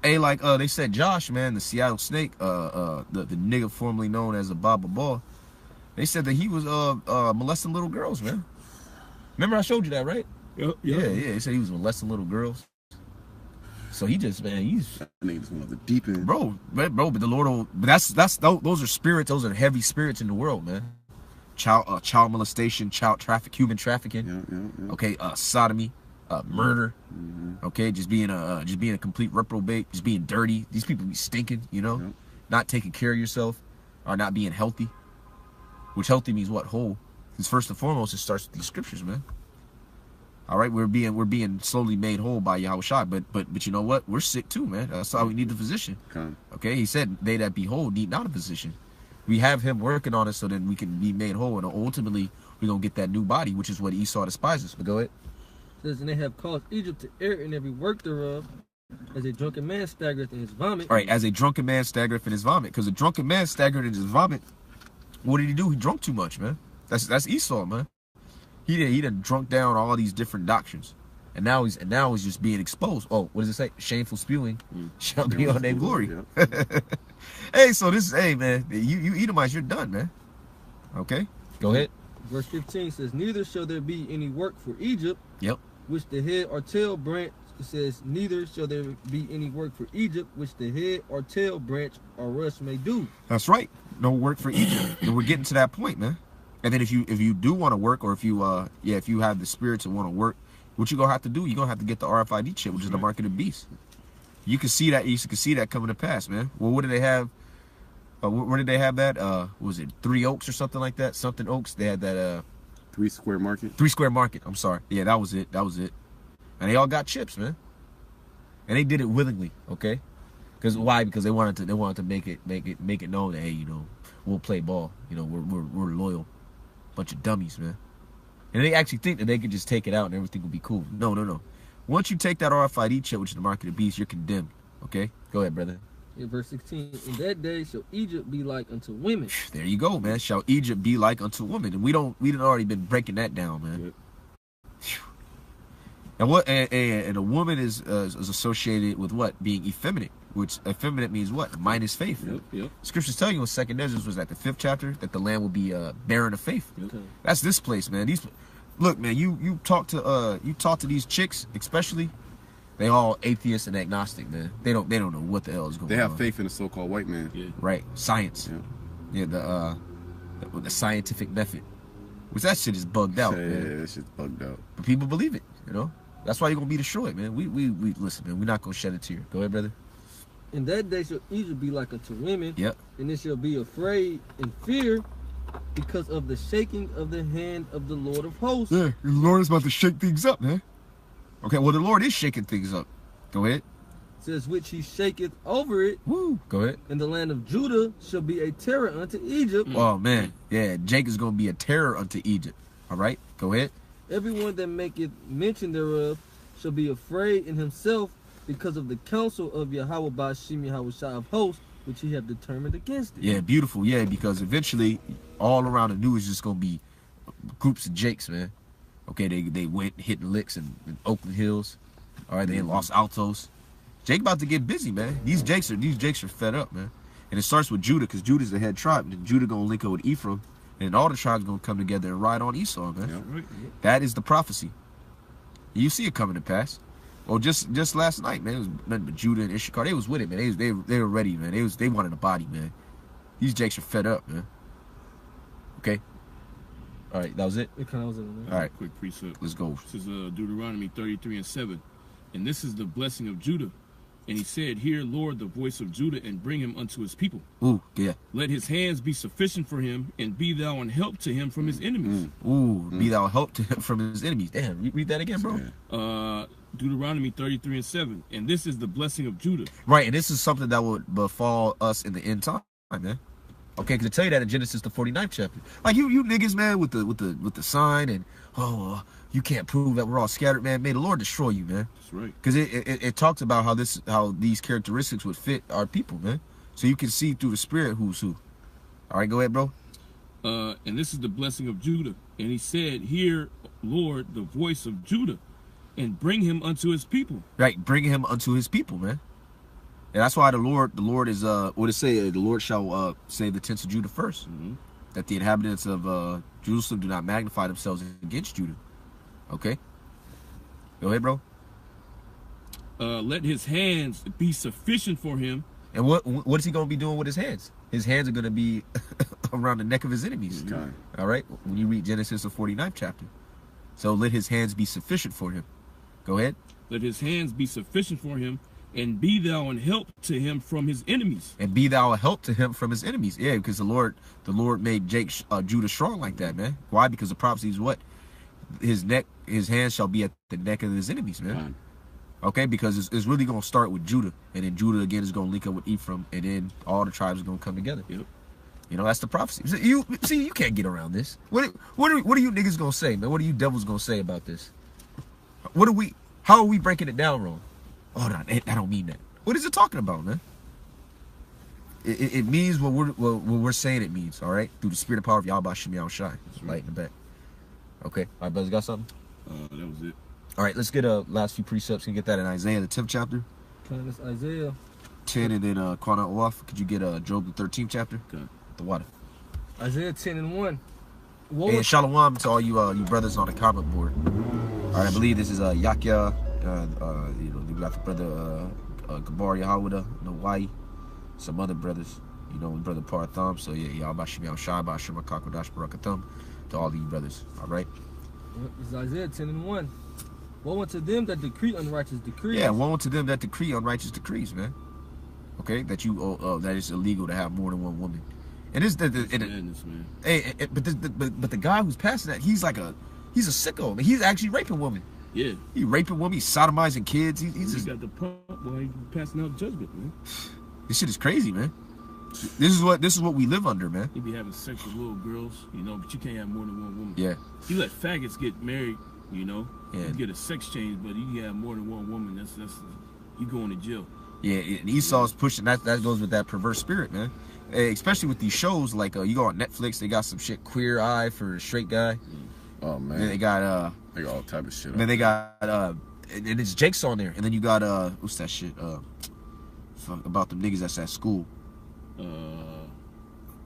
Hey, like they said, Josh, man, the Seattle Snake, the nigga formerly known as a Baba Ball. They said that he was molesting little girls, man. Remember I showed you that, right? Yep. Yeah. He said he was molesting little girls. So he just, man, he's that nigga's one of the deep end. Bro, but the Lord will, but those are spirits, those are heavy spirits in the world, man. Child molestation, child traffic, human trafficking. Yeah. Okay, sodomy, murder. Okay, just being a complete reprobate, just being dirty. These people be stinking, you know, not taking care of yourself, or not being healthy. Which healthy means what? Whole. Because first and foremost, it starts with these scriptures, man. All right, we're being slowly made whole by Yahushua, but you know what? We're sick too, man. That's why we need the physician. Okay, he said, "They that be whole need not a physician." We have him working on us so that we can be made whole, and ultimately we're gonna get that new body, which is what Esau despises. But go ahead. It says, and they have caused Egypt to err in every work thereof, as a drunken man staggereth in his vomit. All right, as a drunken man staggereth in his vomit, because a drunken man staggered in his vomit. What did he do? He drunk too much, man. That's Esau, man. He done drunk down all these different doctrines, and now he's just being exposed. Oh, what does it say? Shameful spewing shall be on their glory. Hey, so this is, hey man, you Edomites, you're done, man. Okay, go ahead. Verse 15 says, neither shall there be any work for Egypt. Yep. Which the head or tail branch. It says, neither shall there be any work for Egypt, which the head or tail branch or rush may do. That's right. No work for Egypt, and we're getting to that point, man. And then if you do want to work, or if you have the spirit to want to work, what you gonna have to do? You're gonna have to get the RFID chip, which is the mark of the beast. You can see that. You can see that coming to pass, man. Well, what did they have? Where did they have that? Was it 3 Oaks or something like that? Something Oaks. They had that. 3 Square Market. 3 Square Market. I'm sorry. Yeah, that was it. And they all got chips, man. And they did it willingly. Okay. Because why? Because they wanted to make it known that, hey, you know, we'll play ball. You know, we're loyal. Bunch of dummies, man. And they actually think that they could just take it out and everything will be cool. No. Once you take that RFID chip, which is the mark of the beast, you're condemned. Okay? Go ahead, brother. Yeah, verse 16. In that day shall Egypt be like unto women. There you go, man. Shall Egypt be like unto women? And we done already been breaking that down, man. Yep. And what? And a woman is associated with what? Being effeminate. Which effeminate means what? Minus faith. Yep. Scriptures tell you in 2nd Ezra was at the 5th chapter that the land will be barren of faith. Yep. That's this place, man. Look, man. You talk to these chicks, especially. They all atheists and agnostic, man. They don't know what the hell is going on. They have faith in the so-called white man. Yeah. Right. Science. Yeah. The scientific method. Which that shit is bugged out. Yeah, man. that shit's bugged out. But people believe it. You know. That's why you're gonna be destroyed, man. We listen, man. We're not gonna shed a tear. Go ahead, brother. In that day shall Egypt be like unto women. Yep. And it shall be afraid and fear because of the shaking of the hand of the Lord of hosts. Yeah, the Lord is about to shake things up, man. Okay, well, the Lord is shaking things up. Go ahead. It says, which he shaketh over it. Woo. Go ahead. And the land of Judah shall be a terror unto Egypt. Oh, man. Yeah, Jake is going to be a terror unto Egypt. All right, go ahead. Everyone that maketh mention thereof shall be afraid in himself because of the counsel of Yahweh Ba'ashem Yahushua of hosts, which he have determined against it. Yeah, beautiful. Yeah, because eventually all around the news is just going to be groups of Jakes, man. Okay, they went hitting licks in Oakland Hills. All right, they in Los Altos. Jake about to get busy, man. These Jakes are fed up, man. And it starts with Judah, because Judah's the head tribe. And then Judah going to link up with Ephraim. And all the tribes going to come together and ride on Esau, man. Yeah, right. That is the prophecy. You see it coming to pass. Well, just last night, man, it was nothing but Judah and Issachar. They was with it, man. They were ready, man. They wanted a body, man. These Jakes are fed up, man. Okay. All right, that was it. It kind of was it, man. All right, quick precept. Let's go. This is Deuteronomy 33:7, and this is the blessing of Judah. And he said, "Hear, Lord, the voice of Judah, and bring him unto his people. Ooh, yeah. Let his hands be sufficient for him, and be thou an help to him from his enemies." Be thou a help to him from his enemies. Damn, read that again, bro. Deuteronomy 33:7, and this is the blessing of Judah. Right, and this is something that would befall us in the end time, man. Okay, because I tell you that in Genesis the 49th chapter. Like you niggas, man, with the sign and you can't prove that we're all scattered, man. May the Lord destroy you, man. That's right. Because it talks about how these characteristics would fit our people, man. So you can see through the spirit who's who. All right, go ahead, bro. And this is the blessing of Judah. And he said, "Hear, Lord, the voice of Judah, and bring him unto his people." Right, bring him unto his people, man. And that's why the Lord is what it say, the Lord shall save the tents of Judah first. That the inhabitants of Jerusalem do not magnify themselves against Judah. Okay. Go ahead, bro. Let his hands be sufficient for him. And what is he going to be doing with his hands? His hands are going to be around the neck of his enemies. Okay. All right? When you read Genesis, the 49th chapter. So let his hands be sufficient for him. Go ahead. Let his hands be sufficient for him, and be thou an help to him from his enemies. And be thou a help to him from his enemies. Yeah, because the Lord made Judah strong like that, man. Why? Because the prophecy is what? His hands shall be at the neck of his enemies, man. Fine. Okay, because it's really going to start with Judah, and then Judah again is going to link up with Ephraim, and then all the tribes are going to come together. Yep. You know, that's the prophecy. You can't get around this. What are you niggas going to say, man? What are you devils going to say about this? How are we breaking it down wrong? Oh, no, I don't mean that. What is it talking about, man? It means what we're saying it means, all right? Through the spirit and power of Yahweh Shem Shai. Light in the back. Okay. All right, brothers, got something? That was it. All right, let's get last few precepts. Can you get that in Isaiah, the 10th chapter? Okay, that's Isaiah 10, and then Kwana Oaf. Could you get Job, the 13th chapter? Okay. The water. Isaiah 10:1. And shalom to all you brothers on the comment board. All right, I believe this is Yakya. You got the brother Gabar Yahawada, Hawaii, some other brothers. You know, brother Partham. So yeah, y'all Bashim Shai, Bashim Kakodash Barakatham to all of you brothers. All right. It's Isaiah 10:1. Woe unto them that decree unrighteous decrees. Yeah, woe unto them that decree unrighteous decrees, man. Okay, that it's illegal to have more than one woman. And it's madness, man. But the guy who's passing that, he's a sicko. Man. He's actually raping women. Yeah. He raping women. He's sodomizing kids. He's He just, got the pump while he passing out judgment, man. this shit is crazy, man. This is what we live under, man. He be having sex with little girls, you know, but you can't have more than one woman. Yeah. You let faggots get married, you know. Yeah. You get a sex change, but you can have more than one woman. That's you going to jail. Yeah, and Esau's pushing that goes with that perverse spirit, man. Especially with these shows like you go on Netflix, they got some shit Queer Eye for a straight guy. Oh man. And they got all type of shit. And then they got and it's Jake's on there. And then you got what's that shit? About them niggas that's at school.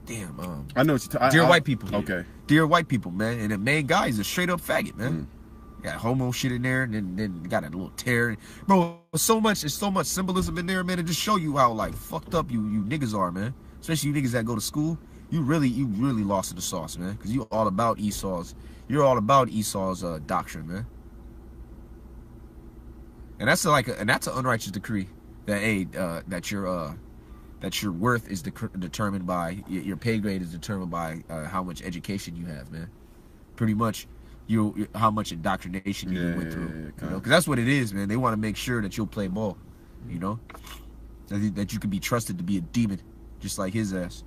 Damn. I know what you're talking. Dear White People. Okay. Dear White People, man. And the main guy is a straight up faggot, man. Got homo shit in there, and then got a little tear. Bro, there's so much symbolism in there, man, to just show you how like fucked up you niggas are, man. Especially you niggas that go to school. You really lost in the sauce, man. Cause you're all about Esau's doctrine, man. And that's that's an unrighteous decree that that your worth is determined by your pay grade is determined by how much education you have, man. Pretty much. How much indoctrination you went through, you know, because that's what it is, man. They want to make sure that you'll play ball, you know, that you can be trusted to be a demon, just like his ass.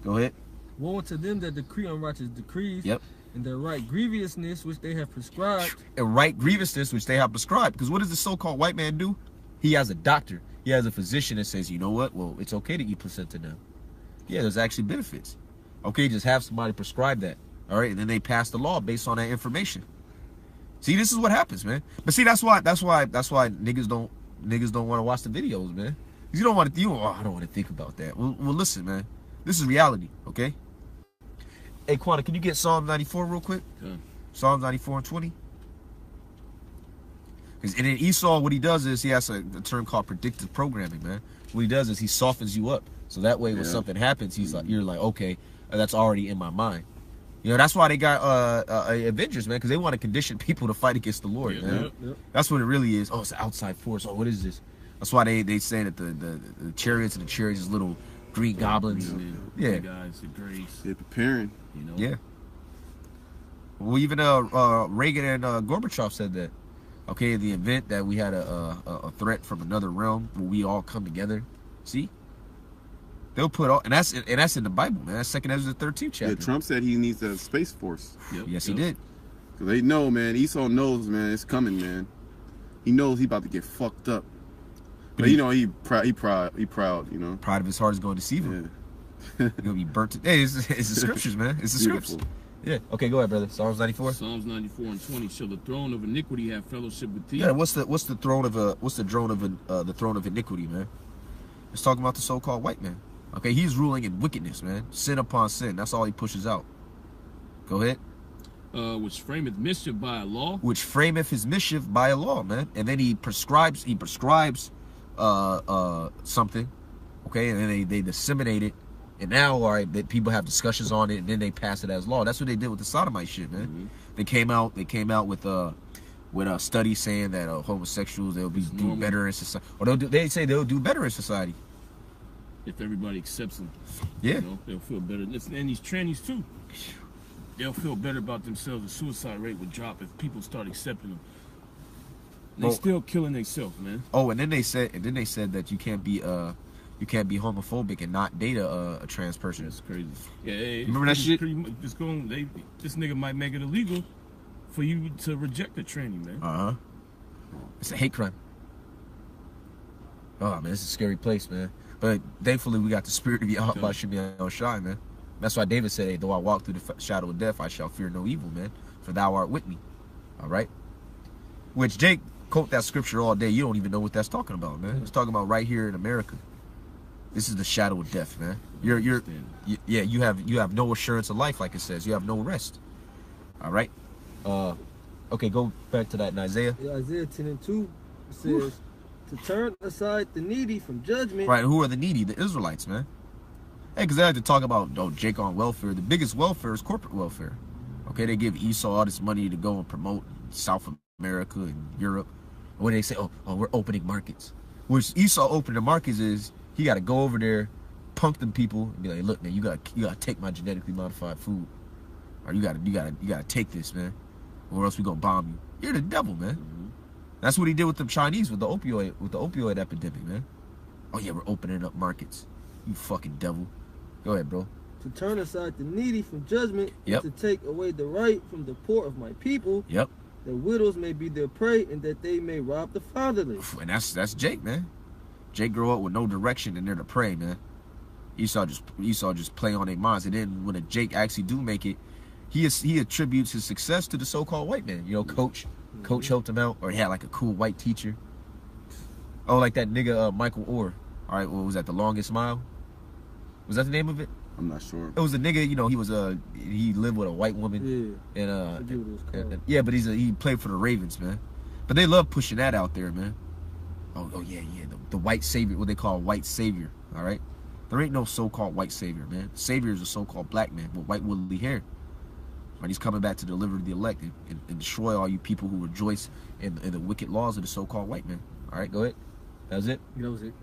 Go ahead. Woe unto them that decree unrighteous decrees. Yep. And their right grievousness which they have prescribed. And right grievousness which they have prescribed. Because what does the so-called white man do? He has a doctor. He has a physician that says, you know what? Well, it's okay to eat placenta now. Yeah, there's actually benefits. Okay, just have somebody prescribe that. All right, and then they pass the law based on that information. See, this is what happens, man. But see, that's why niggas don't want to watch the videos, man. You don't want to. I don't want to think about that. Well, listen, man. This is reality, okay? Hey, Quanta, can you get Psalm 94 real quick? Okay. Psalm 94 and 20. And then Esau, what he does is he has a term called predictive programming, man. What he does is he softens you up, so that way when something happens, you're like, okay, that's already in my mind. You know, that's why they got Avengers, man, because they want to condition people to fight against the Lord, man. Yep. That's what it really is. Oh, it's an outside force. Oh, what is this? That's why they say that the chariots and the chariots is little green goblins. Yeah. Guys, the grace. They're preparing. You know? Yeah. Well, even Reagan and Gorbachev said that. Okay, in the event that we had a threat from another realm, where we all come together. See? They'll put all, and that's in the Bible, man. That's 2 Ezra 13th chapter. Yeah, Trump said he needs a space force. Yep, yes, he did. Cause they know, man. Esau knows, man. It's coming, man. He knows he about to get fucked up. But you know, he proud. You know, pride of his heart is going to deceive him. Yeah. He's gonna be burnt. Hey, it's the scriptures, man. It's the scriptures. Yeah. Okay, go ahead, brother. Psalms 94. Psalms 94 and 20. Shall the throne of iniquity have fellowship with thee? Yeah. What's the throne of the throne of iniquity, man? It's talking about the so-called white man. Okay, he's ruling in wickedness, man. Sin upon sin. That's all he pushes out. Go ahead. which frameth mischief by a law. Which frameth his mischief by a law, man. And then he prescribes something, okay, and then they disseminate it. And now, all right, that people have discussions on it, and then they pass it as law. That's what they did with the sodomite shit, man. They came out with a study saying that homosexuals, they'll do better in society, or they say they'll do better in society if everybody accepts them. Yeah, they'll feel better. And these trannies too, they'll feel better about themselves. The suicide rate would drop if people start accepting them. They still killing themselves, man. Oh, and then they said that you can't be homophobic and not date a trans person. That's crazy. Yeah, remember that shit? This nigga might make it illegal for you to reject a tranny, man. It's a hate crime. Oh man, it's a scary place, man. But thankfully, we got the spirit of Yahweh Shemi Shai, man. That's why David said, hey, though I walk through the shadow of death, I shall fear no evil, man. For thou art with me. All right. Which Jake quote that scripture all day. You don't even know what that's talking about, man. It's talking about right here in America. This is the shadow of death, man. You have no assurance of life, like it says. You have no rest. All right. Okay, go back to that in Isaiah. Yeah, Isaiah 10:2 says to turn aside the needy from judgment. Right. Who are the needy? The Israelites, man. Hey, because they like to talk about Jake on welfare. The biggest welfare is corporate welfare. Okay, they give Esau all this money to go and promote South America and Europe. When they say, oh, we're opening markets, which Esau opening the markets is he got to go over there, punk them people, and be like, look, man, you got to take my genetically modified food, or you got to take this, man, or else we gonna bomb you. You're the devil, man. That's what he did with the Chinese with the opioid epidemic, man. Oh yeah, we're opening up markets. You fucking devil. Go ahead, bro. To turn aside the needy from judgment, yep. To take away the right from the poor of my people. Yep. That widows may be their prey, and that they may rob the fatherless. And that's Jake, man. Jake grew up with no direction, and they're the prey, man. Esau just play on their minds, and then when a Jake actually do make it, he attributes his success to the so-called white man. You know, Coach helped him out, or he had like a cool white teacher. Oh, like that nigga Michael Orr. All right, what was that? The Longest Mile? Was that the name of it? I'm not sure. It was a nigga, you know, he lived with a white woman. Yeah. And yeah, but he played for the Ravens, man. But they love pushing that out there, man. Oh yeah, the white savior, what they call white savior, all right? There ain't no so-called white savior, man. Savior is a so-called black man with white woolly hair. Right? He's coming back to deliver the elect and destroy all you people who rejoice in the wicked laws of the so-called white man. All right, go ahead. That was it? That was it.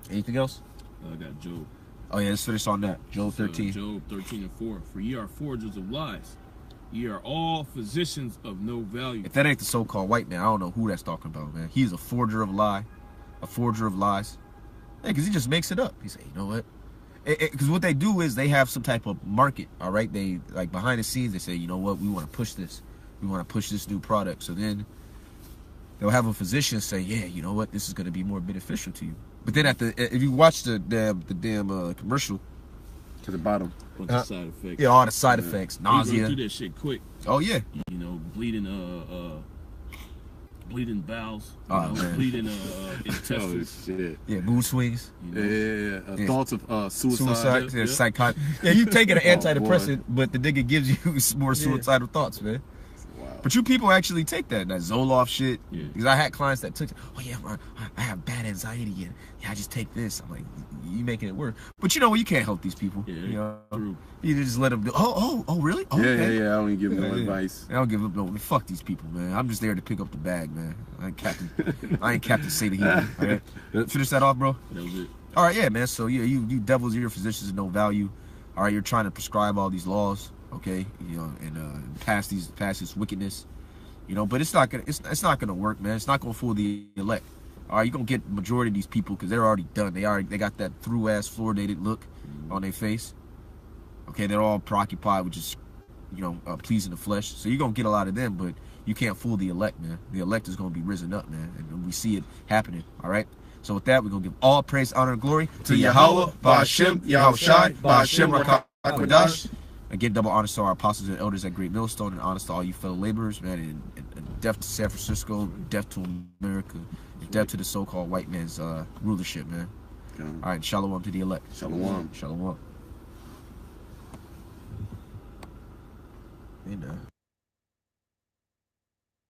Anything else? I got Job. Oh yeah, let's finish on that. Job 13. Job 13:4. For ye are forgers of lies. Ye are all physicians of no value. If that ain't the so-called white man, I don't know who that's talking about, man. He's a forger of lies. Yeah, because he just makes it up. He say, you know what? Because what they do is they have some type of market, all right? They, like, behind the scenes, they say, you know what? We want to push this. We want to push this new product. So then they'll have a physician say, yeah, you know what? This is going to be more beneficial to you. But then if you watch the damn commercial, to the bottom, bunch of side effects. Yeah, all the side effects, nausea. You go through that shit quick. Oh yeah. You know, bleeding bowels. Man. Bleeding intestines. Oh shit. Yeah, mood swings. You know? Yeah. Thoughts of suicide. Yeah, psychotic. Yeah, you taking an antidepressant, but the nigga gives you more suicidal thoughts, man. But you people actually take that Zoloft shit. Yeah. Because I had clients that took it. Oh yeah, I have bad anxiety and I just take this. I'm like, you making it work. But you know what? You can't help these people. Yeah, you know, true. You just let them do. Oh, really? Oh, yeah, okay. yeah. I don't even give them no advice. I don't give up no. Fuck these people, man. I'm just there to pick up the bag, man. I ain't Captain Satan here. All right, finish that off, bro. That was it. All right, yeah, man. So yeah, you devils, you're physicians of no value. All right, you're trying to prescribe all these laws, okay? You know, and pass this wickedness. You know, but it's not gonna work, man. It's not gonna fool the elect. All right, you're gonna get the majority of these people because they're already done. They got that through ass fluoridated look on their face. Okay, they're all preoccupied with just, you know, pleasing the flesh. So you're gonna get a lot of them, but you can't fool the elect, man. The elect is gonna be risen up, man, and we see it happening. All right. So with that, we're gonna give all praise, honor, and glory to Yahweh, Ba'Hashem, Yahushai, Ba'Hashem Rakakadash. Again, double honors to our apostles and elders at Great Millstone, and honors to all you fellow laborers, man, and death to San Francisco, death to America, and death to the so-called white man's rulership, man. Okay. All right, shalom to the elect. Shalom. Shalom. And